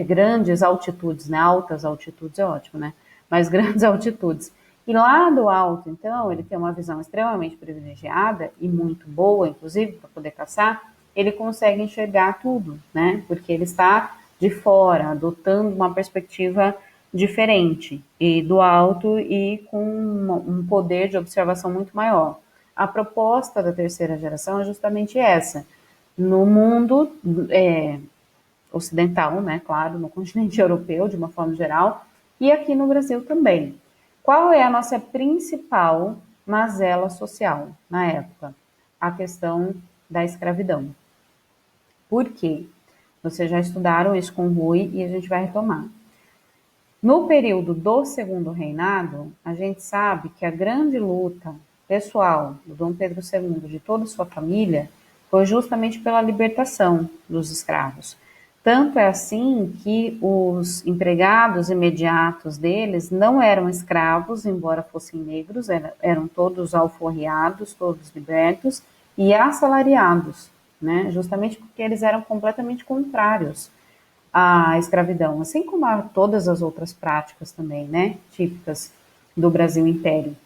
grandes altitudes, né? Altas altitudes é ótimo, né? Mas grandes altitudes. E lá do alto, então, ele tem uma visão extremamente privilegiada e muito boa, inclusive, para poder caçar, ele consegue enxergar tudo, né? Porque ele está de fora, adotando uma perspectiva diferente e do alto e com um poder de observação muito maior. A proposta da terceira geração é justamente essa. No mundo ocidental, né, claro, no continente europeu de uma forma geral, e aqui no Brasil também. Qual é a nossa principal mazela social na época? A questão da escravidão. Por quê? Vocês já estudaram isso com o Rui e a gente vai retomar. No período do Segundo Reinado, a gente sabe que a grande luta pessoal do Dom Pedro II, de toda a sua família, foi justamente pela libertação dos escravos. Tanto é assim que os empregados imediatos deles não eram escravos, embora fossem negros, eram todos alforriados, todos libertos e assalariados, né? Justamente porque eles eram completamente contrários à escravidão, assim como a todas as outras práticas também, né, típicas do Brasil Império.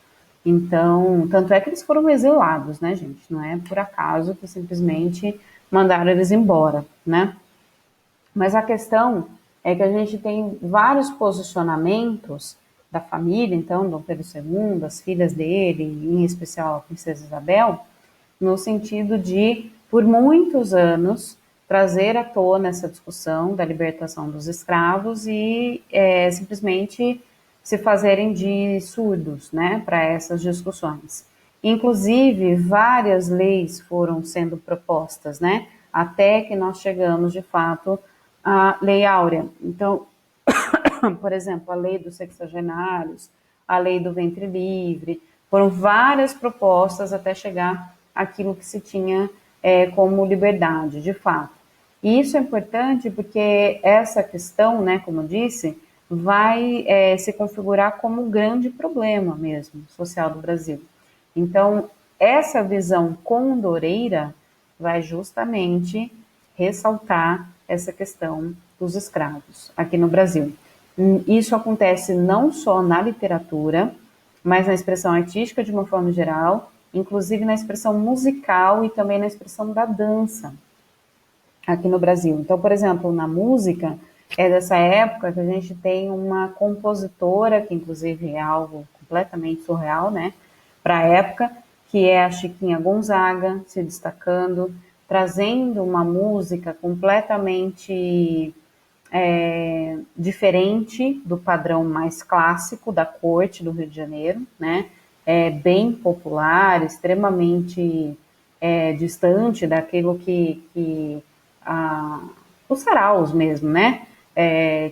Então, tanto é que eles foram exilados, né, gente? Não é por acaso que simplesmente mandaram eles embora, né? Mas a questão é que a gente tem vários posicionamentos da família, então, Dom Pedro II, as filhas dele, em especial a princesa Isabel, no sentido de, por muitos anos, trazer à tona essa discussão da libertação dos escravos e simplesmente se fazerem de surdos, né, para essas discussões. Inclusive, várias leis foram sendo propostas, né, até que nós chegamos, de fato, à Lei Áurea. Então, por exemplo, a lei dos sexagenários, a lei do ventre livre, foram várias propostas até chegar àquilo que se tinha como liberdade, de fato. E isso é importante porque essa questão, né, como eu disse, vai se configurar como um grande problema mesmo social do Brasil. Então, essa visão condoreira vai justamente ressaltar essa questão dos escravos aqui no Brasil. Isso acontece não só na literatura, mas na expressão artística de uma forma geral, inclusive na expressão musical e também na expressão da dança aqui no Brasil. Então, por exemplo, na música, é dessa época que a gente tem uma compositora, que inclusive é algo completamente surreal, né, para a época, que é a Chiquinha Gonzaga, se destacando, trazendo uma música completamente diferente do padrão mais clássico da corte do Rio de Janeiro, né? Bem popular, extremamente distante daquilo que os saraus mesmo, né?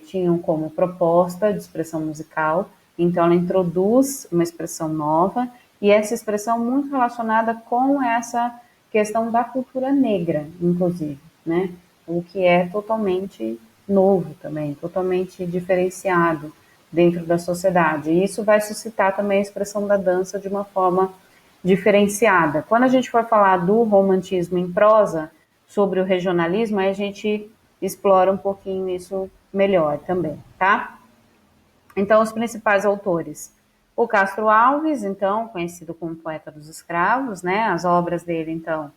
Tinham como proposta de expressão musical. Então, ela introduz uma expressão nova e essa expressão muito relacionada com essa questão da cultura negra, inclusive, né? O que é totalmente novo também, totalmente diferenciado dentro da sociedade. E isso vai suscitar também a expressão da dança de uma forma diferenciada. Quando a gente for falar do romantismo em prosa, sobre o regionalismo, aí a gente explora um pouquinho isso melhor também, tá? Então, os principais autores. O Castro Alves, então, conhecido como poeta dos escravos, né? As obras dele, então,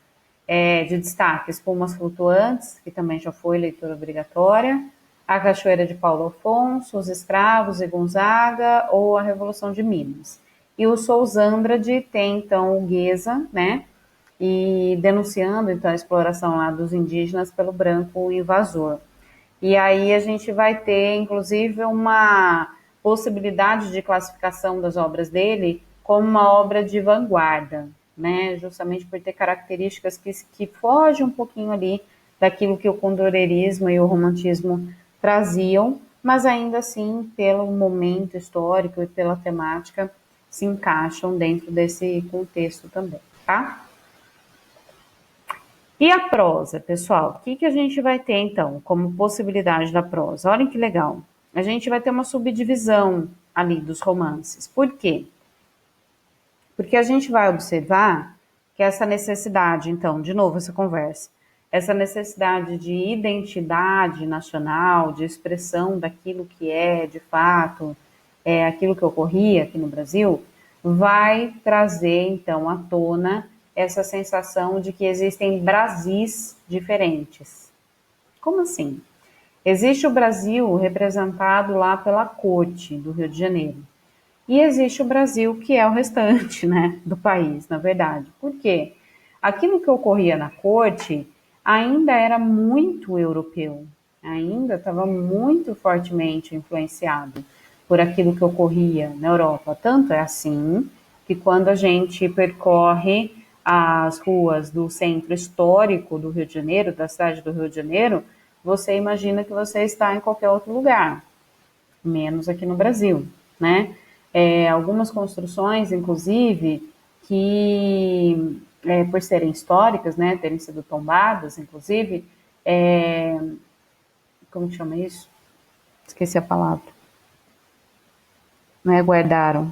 de destaque, Espumas Flutuantes, que também já foi leitura obrigatória, A Cachoeira de Paulo Afonso, Os Escravos e Gonzaga, ou A Revolução de Minas. E o Sousandrade tem, então, o Gueza, né? E denunciando, então, a exploração lá dos indígenas pelo branco invasor. E aí a gente vai ter, inclusive, uma possibilidade de classificação das obras dele como uma obra de vanguarda, né? Justamente por ter características que fogem um pouquinho ali daquilo que o condoreirismo e o romantismo traziam, mas ainda assim, pelo momento histórico e pela temática, se encaixam dentro desse contexto também, tá? E a prosa, pessoal? O que a gente vai ter, então, como possibilidade da prosa? Olhem que legal. A gente vai ter uma subdivisão ali dos romances. Por quê? Porque a gente vai observar que essa necessidade, então, de novo essa conversa, essa necessidade de identidade nacional, de expressão daquilo que é, de fato, aquilo que ocorria aqui no Brasil, vai trazer, então, à tona essa sensação de que existem Brasis diferentes. Como assim? Existe o Brasil representado lá pela corte do Rio de Janeiro. E existe o Brasil, que é o restante, né, do país, na verdade. Por quê? Aquilo que ocorria na corte ainda era muito europeu, ainda estava muito fortemente influenciado por aquilo que ocorria na Europa. Tanto é assim que quando a gente percorre as ruas do centro histórico do Rio de Janeiro, da cidade do Rio de Janeiro, você imagina que você está em qualquer outro lugar, menos aqui no Brasil, né? Algumas construções, inclusive, que por serem históricas, né, terem sido tombadas, inclusive, como que chama isso? Esqueci a palavra. Não é guardaram,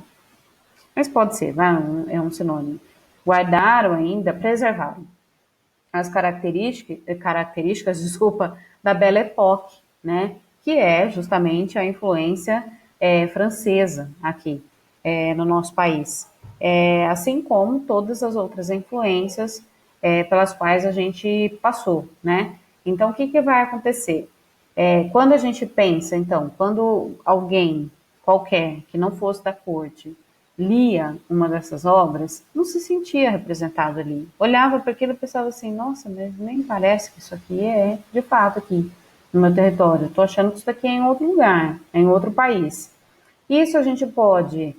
mas pode ser, né? É um sinônimo. Guardaram ainda, preservaram as características, desculpa, da Belle Époque, né? Que é justamente a influência francesa aqui no nosso país. Assim como todas as outras influências pelas quais a gente passou, né? Então, o que vai acontecer? Quando a gente pensa, então, quando alguém qualquer que não fosse da corte lia uma dessas obras, não se sentia representado ali. Olhava para aquilo e pensava assim, nossa, mas nem parece que isso aqui é de fato aqui no meu território. Estou achando que isso aqui é em outro lugar, é em outro país. Isso a gente pode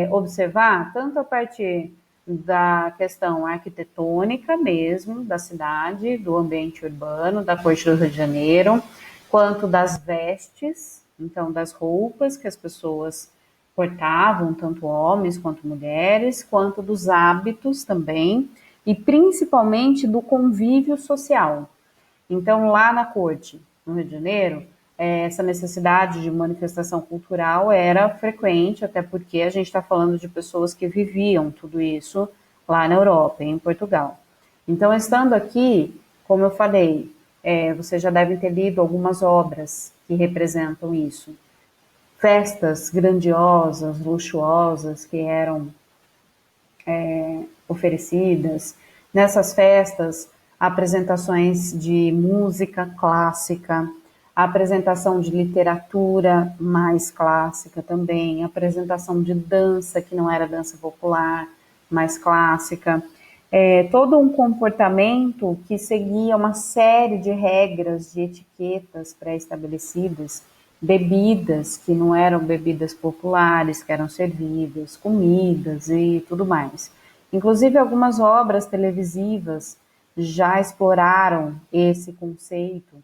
observar tanto a partir da questão arquitetônica mesmo, da cidade, do ambiente urbano, da corte do Rio de Janeiro, quanto das vestes, então das roupas que as pessoas portavam, tanto homens quanto mulheres, quanto dos hábitos também, e principalmente do convívio social. Então, lá na corte, no Rio de Janeiro, essa necessidade de manifestação cultural era frequente, até porque a gente está falando de pessoas que viviam tudo isso lá na Europa, em Portugal. Então, estando aqui, como eu falei, vocês já devem ter lido algumas obras que representam isso. Festas grandiosas, luxuosas que eram oferecidas. Nessas festas, apresentações de música clássica, apresentação de literatura mais clássica também, apresentação de dança, que não era dança popular, mais clássica. Todo um comportamento que seguia uma série de regras, de etiquetas pré-estabelecidas, bebidas que não eram bebidas populares, que eram servidas, comidas e tudo mais. Inclusive, algumas obras televisivas já exploraram esse conceito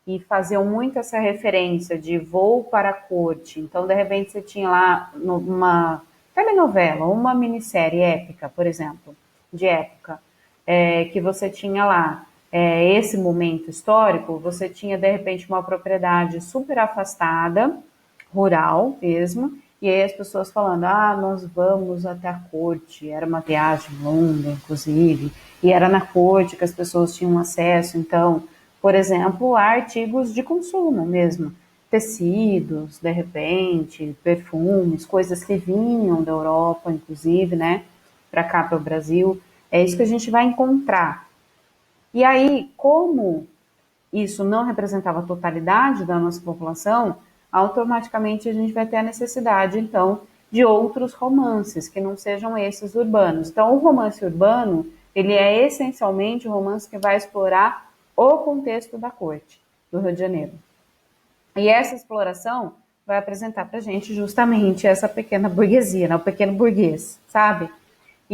e faziam muito essa referência de voo para a corte. Então, de repente, você tinha lá uma telenovela, uma minissérie épica, por exemplo, de época, que você tinha lá esse momento histórico, você tinha, de repente, uma propriedade super afastada, rural mesmo, e aí as pessoas falando, nós vamos até a corte, era uma viagem longa, inclusive, e era na corte que as pessoas tinham acesso, então, por exemplo, a artigos de consumo mesmo, tecidos, de repente, perfumes, coisas que vinham da Europa, inclusive, né, para cá, para o Brasil, é isso que a gente vai encontrar. E aí, como isso não representava a totalidade da nossa população, automaticamente a gente vai ter a necessidade, então, de outros romances, que não sejam esses urbanos. Então, o romance urbano, ele é essencialmente um romance que vai explorar o contexto da corte do Rio de Janeiro. E essa exploração vai apresentar para a gente justamente essa pequena burguesia, né? O pequeno burguês, sabe?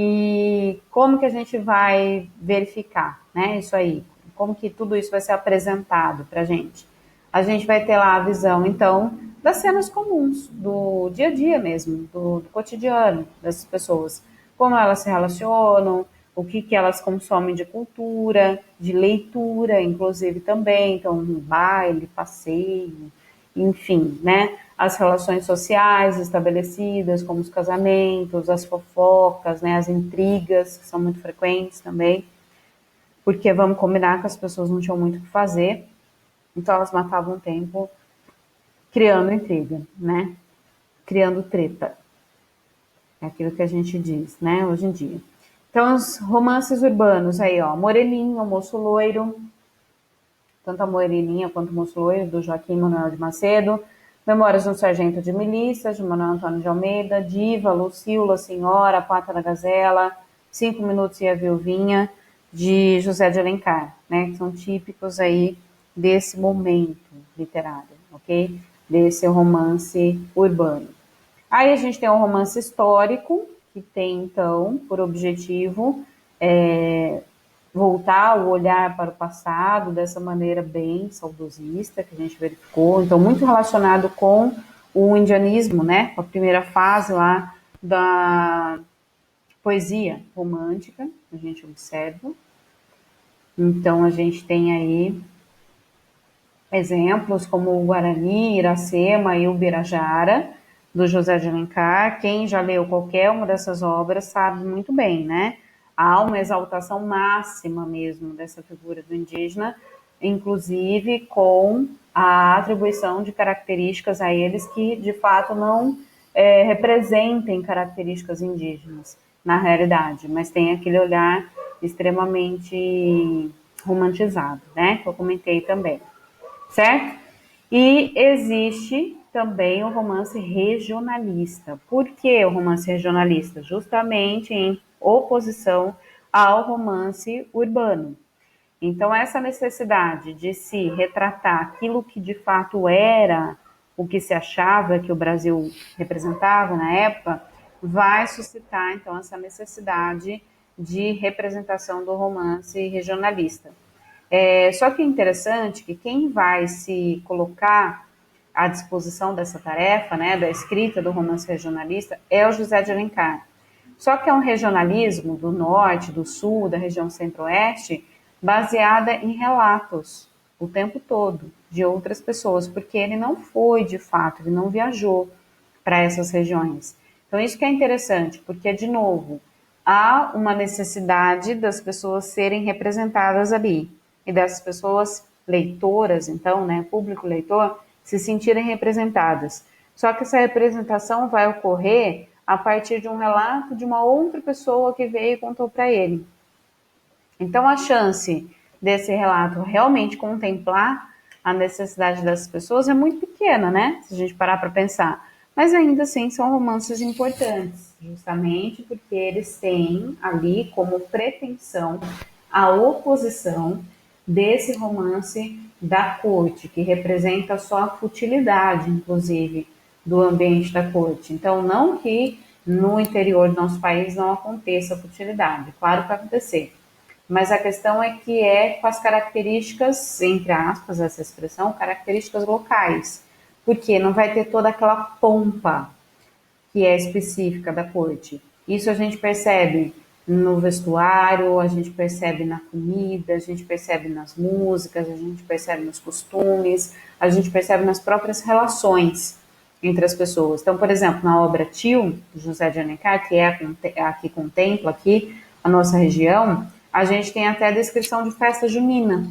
E como que a gente vai verificar, né, isso aí? Como que tudo isso vai ser apresentado para a gente? A gente vai ter lá a visão, então, das cenas comuns, do dia a dia mesmo, do cotidiano das pessoas. Como elas se relacionam, o que, que elas consomem de cultura, de leitura, inclusive também. Então, baile, passeio, enfim, né? As relações sociais estabelecidas, como os casamentos, as fofocas, né? As intrigas, que são muito frequentes também, porque vamos combinar que as pessoas não tinham muito o que fazer, então elas matavam o tempo criando intriga, né? Criando treta. É aquilo que a gente diz, né? Hoje em dia. Então, os romances urbanos aí, ó, Moreninho, Moço Loiro, tanto a Moreninha quanto o Moço Loiro, do Joaquim Manuel de Macedo, Memórias de um Sargento de Milícia, de Manuel Antônio de Almeida, Diva, Lucília, Senhora, Pata da Gazela, 5 Minutos e a Viuvinha, de José de Alencar, né, que são típicos aí desse momento literário, ok? Desse romance urbano. Aí a gente tem um romance histórico, que tem, então, por objetivo voltar o olhar para o passado dessa maneira bem saudosista que a gente verificou, então muito relacionado com o indianismo, né, com a primeira fase lá da poesia romântica, a gente observa. Então a gente tem aí exemplos como o Guarani, Iracema e o Birajara, do José de Alencar. Quem já leu qualquer uma dessas obras sabe muito bem, né? Há uma exaltação máxima mesmo dessa figura do indígena, inclusive com a atribuição de características a eles que, de fato, não representem características indígenas na realidade, mas tem aquele olhar extremamente romantizado, né? Que eu comentei também, certo? E existe também o romance regionalista. Por que o romance regionalista? Justamente em oposição ao romance urbano. Então, essa necessidade de se retratar aquilo que de fato era o que se achava que o Brasil representava na época, vai suscitar, então, essa necessidade de representação do romance regionalista. Só que é interessante que quem vai se colocar à disposição dessa tarefa, né, da escrita do romance regionalista, é o José de Alencar. Só que é um regionalismo do norte, do sul, da região centro-oeste, baseada em relatos o tempo todo de outras pessoas, porque ele não foi de fato, ele não viajou para essas regiões. Então, isso que é interessante, porque, de novo, há uma necessidade das pessoas serem representadas ali e dessas pessoas leitoras, então, né, público leitor, se sentirem representadas. Só que essa representação vai ocorrer a partir de um relato de uma outra pessoa que veio e contou para ele. Então, a chance desse relato realmente contemplar a necessidade dessas pessoas é muito pequena, né? Se a gente parar para pensar. Mas ainda assim são romances importantes, justamente porque eles têm ali como pretensão a oposição desse romance da corte, que representa só a futilidade, inclusive, do ambiente da corte. Então, não que no interior do nosso país não aconteça futilidade, claro que vai acontecer, mas a questão é que é com as características, entre aspas, essa expressão, características locais, porque não vai ter toda aquela pompa que é específica da corte. Isso a gente percebe no vestuário, a gente percebe na comida, a gente percebe nas músicas, a gente percebe nos costumes, a gente percebe nas próprias relações entre as pessoas. Então, por exemplo, na obra Tio, de José de Alencar, que é a que contempla aqui a nossa região, a gente tem até a descrição de festa junina.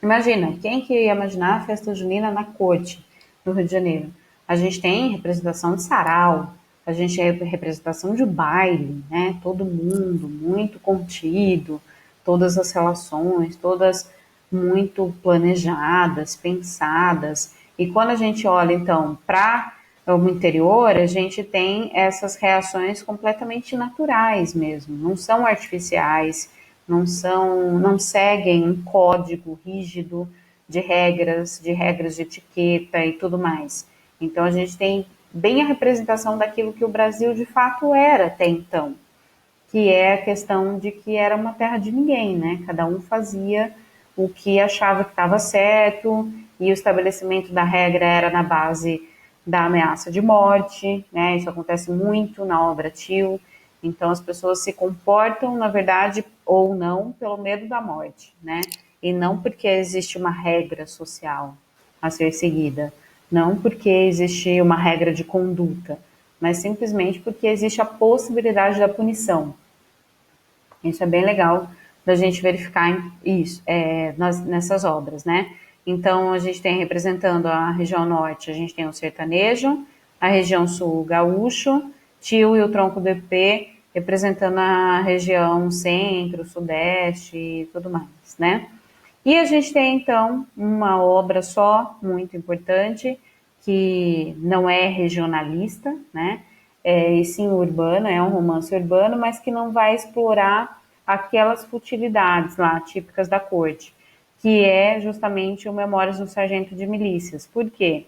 Imagina, quem que ia imaginar a festa junina na corte do Rio de Janeiro? A gente tem representação de sarau, a gente tem representação de baile, né? Todo mundo muito contido, todas as relações, todas muito planejadas, pensadas. E quando a gente olha, então, para o interior, a gente tem essas reações completamente naturais mesmo, não são artificiais, não seguem um código rígido de regras de etiqueta e tudo mais. Então a gente tem bem a representação daquilo que o Brasil de fato era até então. que é a questão de que era uma terra de ninguém, né? Cada um fazia o que achava que estava certo, e o estabelecimento da regra era na base da ameaça de morte, né? Isso acontece muito na obra Till. Então as pessoas se comportam, na verdade, ou não, pelo medo da morte, né? E não porque existe uma regra social a ser seguida, não porque existe uma regra de conduta, mas simplesmente porque existe a possibilidade da punição. Isso é bem legal da gente verificar isso nessas obras, né? Então, a gente tem representando a região norte, a gente tem o sertanejo, a região sul, o gaúcho, tio e o tronco do EP, representando a região centro, sudeste e tudo mais, né? E a gente tem, então, uma obra só, muito importante, que não é regionalista, né? E sim urbano, é um romance urbano, mas que não vai explorar aquelas futilidades lá, típicas da corte, que é justamente o Memórias do Sargento de Milícias. Por quê?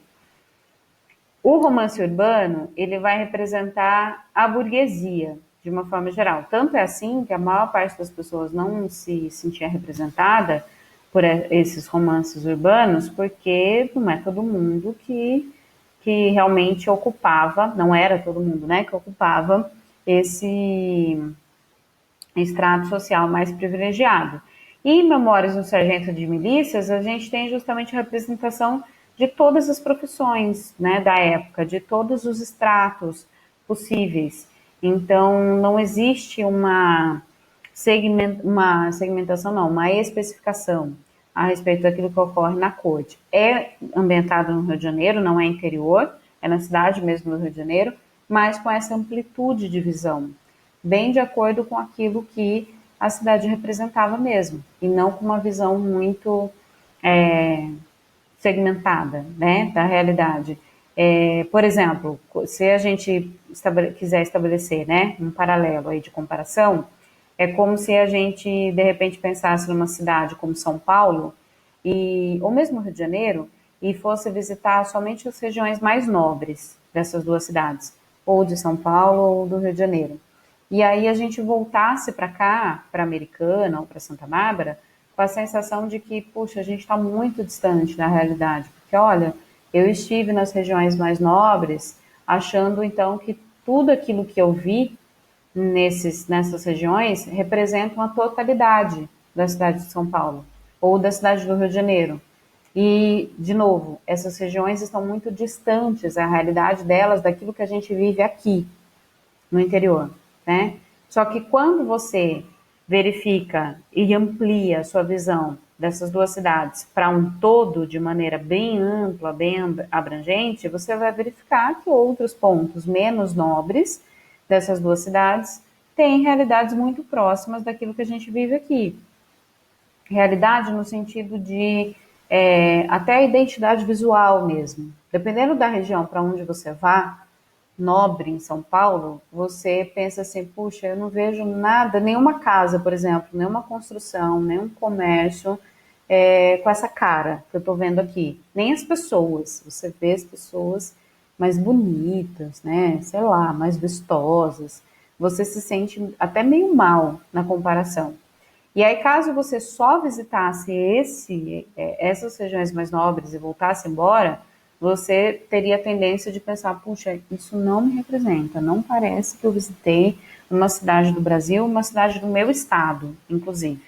O romance urbano, ele vai representar a burguesia, de uma forma geral. Tanto é assim que a maior parte das pessoas não se sentia representada por esses romances urbanos, porque não é todo mundo que realmente ocupava, não era todo mundo, né, que ocupava esse estrato social mais privilegiado. E em Memórias do Sargento de Milícias, a gente tem justamente a representação de todas as profissões, né, da época, de todos os estratos possíveis. Então, não existe uma segmentação, não, uma especificação a respeito daquilo que ocorre na corte. É ambientado no Rio de Janeiro, não é interior, é na cidade mesmo do Rio de Janeiro, mas com essa amplitude de visão, bem de acordo com aquilo que a cidade representava mesmo, e não com uma visão muito segmentada, né, da realidade. Por exemplo, se a gente quiser estabelecer, né, um paralelo aí de comparação, é como se a gente, de repente, pensasse numa cidade como São Paulo, ou mesmo Rio de Janeiro, e fosse visitar somente as regiões mais nobres dessas duas cidades, ou de São Paulo ou do Rio de Janeiro. E aí a gente voltasse para cá, para Americana ou para Santa Bárbara, com a sensação de que, puxa, a gente está muito distante da realidade. Porque, olha, eu estive nas regiões mais nobres, achando então que tudo aquilo que eu vi nessas regiões representam a totalidade da cidade de São Paulo ou da cidade do Rio de Janeiro. E, de novo, essas regiões estão muito distantes, a realidade delas, daquilo que a gente vive aqui, no interior, né? Só que quando você verifica e amplia a sua visão dessas duas cidades para um todo de maneira bem ampla, bem abrangente, você vai verificar que outros pontos menos nobres dessas duas cidades têm realidades muito próximas daquilo que a gente vive aqui. Realidade no sentido de até a identidade visual mesmo. Dependendo da região para onde você vá, nobre em São Paulo, você pensa assim, puxa, eu não vejo nada, nenhuma casa, por exemplo, nenhuma construção, nenhum comércio com essa cara que eu estou vendo aqui. Nem as pessoas. Você vê as pessoas mais bonitas, né? Sei lá, mais vistosas. Você se sente até meio mal na comparação. E aí, caso você só visitasse essas regiões mais nobres e voltasse embora, você teria a tendência de pensar, puxa, isso não me representa, não parece que eu visitei uma cidade do Brasil, uma cidade do meu estado, inclusive,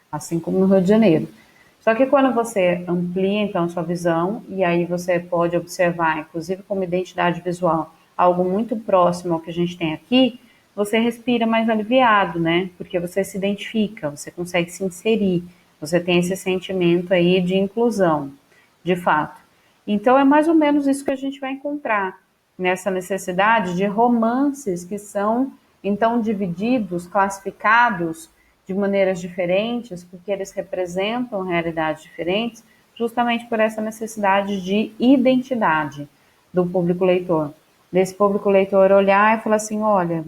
assim como no Rio de Janeiro. Só que quando você amplia, então, sua visão, e aí você pode observar, inclusive como identidade visual, algo muito próximo ao que a gente tem aqui, você respira mais aliviado, né? Porque você se identifica, você consegue se inserir, você tem esse sentimento aí de inclusão, de fato. Então é mais ou menos isso que a gente vai encontrar nessa necessidade de romances que são então divididos, classificados de maneiras diferentes, porque eles representam realidades diferentes, justamente por essa necessidade de identidade do público leitor. Desse público leitor olhar e falar assim, olha,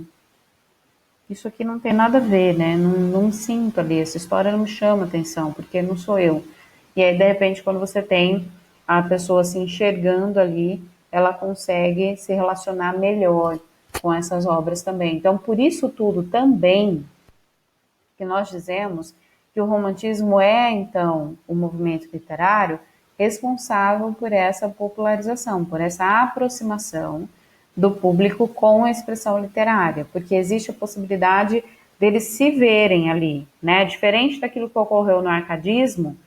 isso aqui não tem nada a ver, né? Não sinto ali, essa história não me chama atenção, porque não sou eu. E aí, de repente, quando você tem a pessoa se enxergando ali, ela consegue se relacionar melhor com essas obras também. Então, por isso tudo também que nós dizemos que o romantismo é, então, o movimento literário responsável por essa popularização, por essa aproximação do público com a expressão literária, porque existe a possibilidade deles se verem ali, né? Diferente daquilo que ocorreu no arcadismo,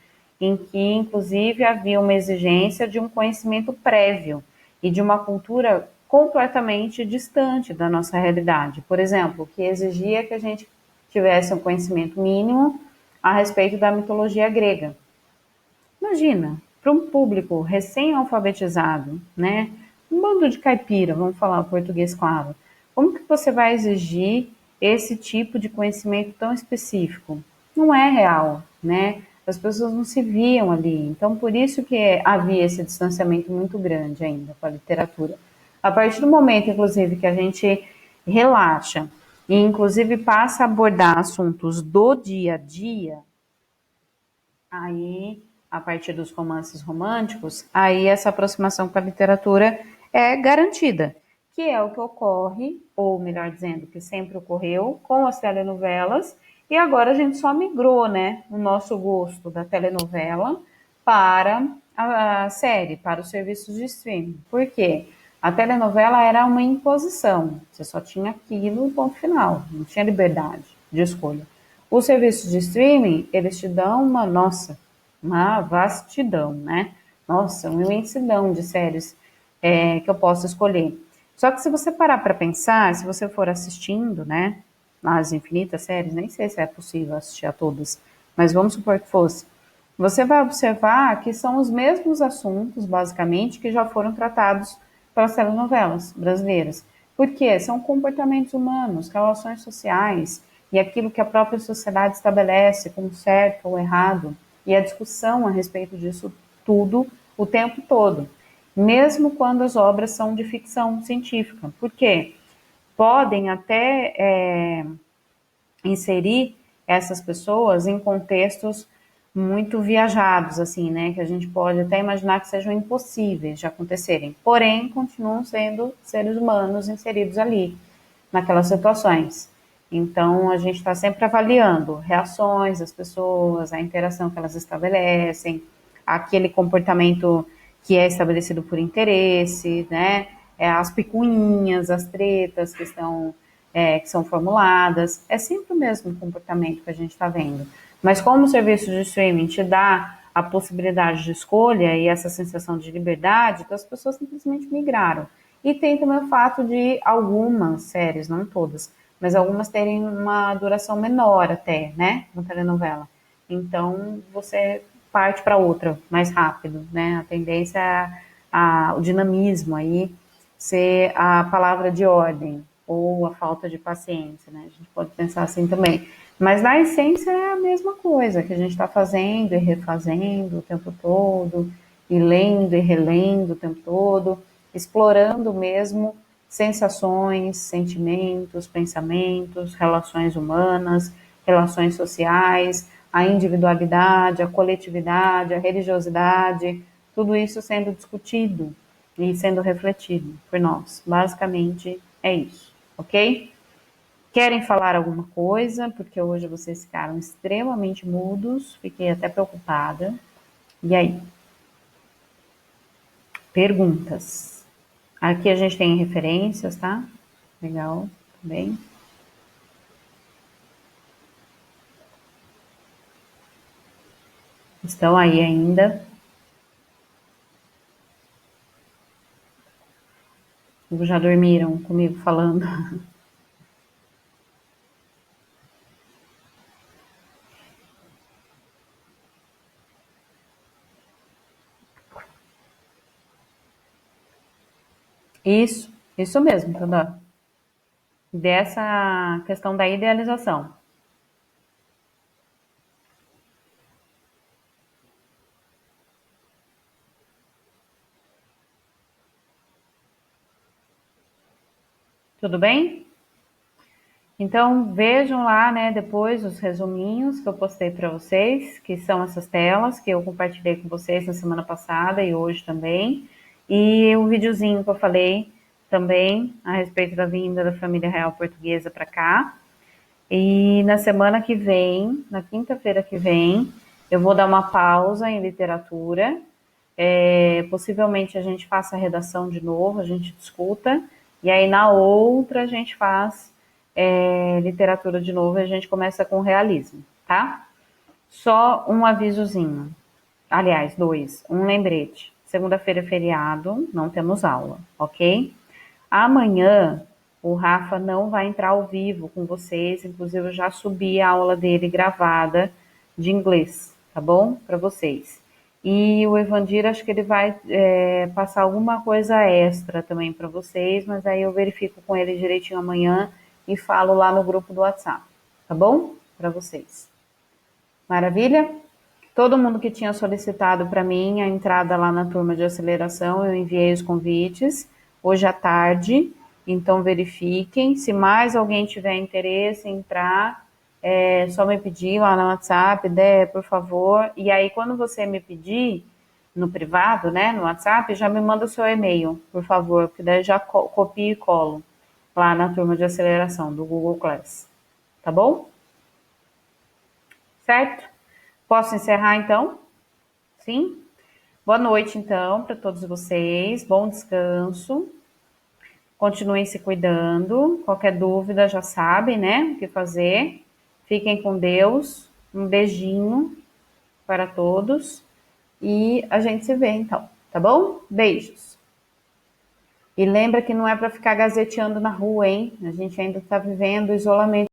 em que, inclusive, havia uma exigência de um conhecimento prévio e de uma cultura completamente distante da nossa realidade. Por exemplo, que exigia que a gente tivesse um conhecimento mínimo a respeito da mitologia grega. Imagina, para um público recém-alfabetizado, né? Um bando de caipira, vamos falar português claro. Como que você vai exigir esse tipo de conhecimento tão específico? Não é real, né? As pessoas não se viam ali. Então, por isso que havia esse distanciamento muito grande ainda com a literatura. A partir do momento, inclusive, que a gente relaxa e, inclusive, passa a abordar assuntos do dia a dia, aí, a partir dos romances românticos, aí essa aproximação com a literatura é garantida, que é o que ocorre, ou melhor dizendo, que sempre ocorreu com as telenovelas, e agora a gente só migrou, né, o nosso gosto da telenovela para a série, para os serviços de streaming. Por quê? A telenovela era uma imposição, você só tinha aquilo, ponto final, não tinha liberdade de escolha. Os serviços de streaming, eles te dão uma vastidão, né? Nossa, uma imensidão de séries que eu posso escolher. Só que se você parar para pensar, se você for assistindo, né, as infinitas séries, nem sei se é possível assistir a todas, mas vamos supor que fosse, você vai observar que são os mesmos assuntos, basicamente, que já foram tratados pelas telenovelas brasileiras. Por quê? São comportamentos humanos, relações sociais e aquilo que a própria sociedade estabelece como certo ou errado, e a discussão a respeito disso tudo o tempo todo, mesmo quando as obras são de ficção científica. Por quê? Podem até inserir essas pessoas em contextos muito viajados, assim, né, que a gente pode até imaginar que sejam impossíveis de acontecerem, porém continuam sendo seres humanos inseridos ali, naquelas situações. Então a gente está sempre avaliando reações das pessoas, a interação que elas estabelecem, aquele comportamento que é estabelecido por interesse, né, as picuinhas, as tretas que são formuladas, é sempre o mesmo comportamento que a gente está vendo. Mas como o serviço de streaming te dá a possibilidade de escolha e essa sensação de liberdade, então as pessoas simplesmente migraram. E tem também o fato de algumas séries, não todas, mas algumas terem uma duração menor até, né, na telenovela. Então você parte para outra mais rápido, né? A tendência o dinamismo aí ser a palavra de ordem ou a falta de paciência, né? A gente pode pensar assim também. Mas na essência é a mesma coisa que a gente está fazendo e refazendo o tempo todo, e lendo e relendo o tempo todo, explorando mesmo sensações, sentimentos, pensamentos, relações humanas, relações sociais, a individualidade, a coletividade, a religiosidade, tudo isso sendo discutido e sendo refletido por nós. Basicamente é isso, ok? Querem falar alguma coisa? Porque hoje vocês ficaram extremamente mudos, fiquei até preocupada. E aí? Perguntas. Aqui a gente tem referências, tá? Legal, também. Estão aí ainda. Já dormiram comigo falando. Isso mesmo, Tandá. Dessa questão da idealização. Tudo bem? Então vejam lá, né, depois os resuminhos que eu postei para vocês, que são essas telas que eu compartilhei com vocês na semana passada e hoje também. E o videozinho que eu falei também a respeito da vinda da família real portuguesa para cá. E na semana que vem, na quinta-feira que vem, eu vou dar uma pausa em literatura. Possivelmente a gente faça a redação de novo, a gente discuta, e aí na outra a gente faz literatura de novo e a gente começa com realismo, tá? Só um avisozinho, aliás, dois, um lembrete. Segunda-feira é feriado, não temos aula, ok? Amanhã o Rafa não vai entrar ao vivo com vocês, inclusive eu já subi a aula dele gravada de inglês, tá bom? Para vocês. E o Evandir, acho que ele vai passar alguma coisa extra também para vocês, mas aí eu verifico com ele direitinho amanhã e falo lá no grupo do WhatsApp, tá bom? Para vocês. Maravilha? Todo mundo que tinha solicitado para mim a entrada lá na turma de aceleração, eu enviei os convites hoje à tarde, então verifiquem. Se mais alguém tiver interesse em entrar, só me pedir lá no WhatsApp, por favor. E aí, quando você me pedir, no privado, né, no WhatsApp, já me manda o seu e-mail, por favor, porque daí eu já copio e colo lá na turma de aceleração do Google Class. Tá bom? Certo? Posso encerrar, então? Sim? Boa noite, então, para todos vocês. Bom descanso. Continuem se cuidando. Qualquer dúvida já sabem, né? O que fazer. Fiquem com Deus. Um beijinho para todos. E a gente se vê, então. Tá bom? Beijos. E lembra que não é para ficar gazeteando na rua, hein? A gente ainda está vivendo isolamento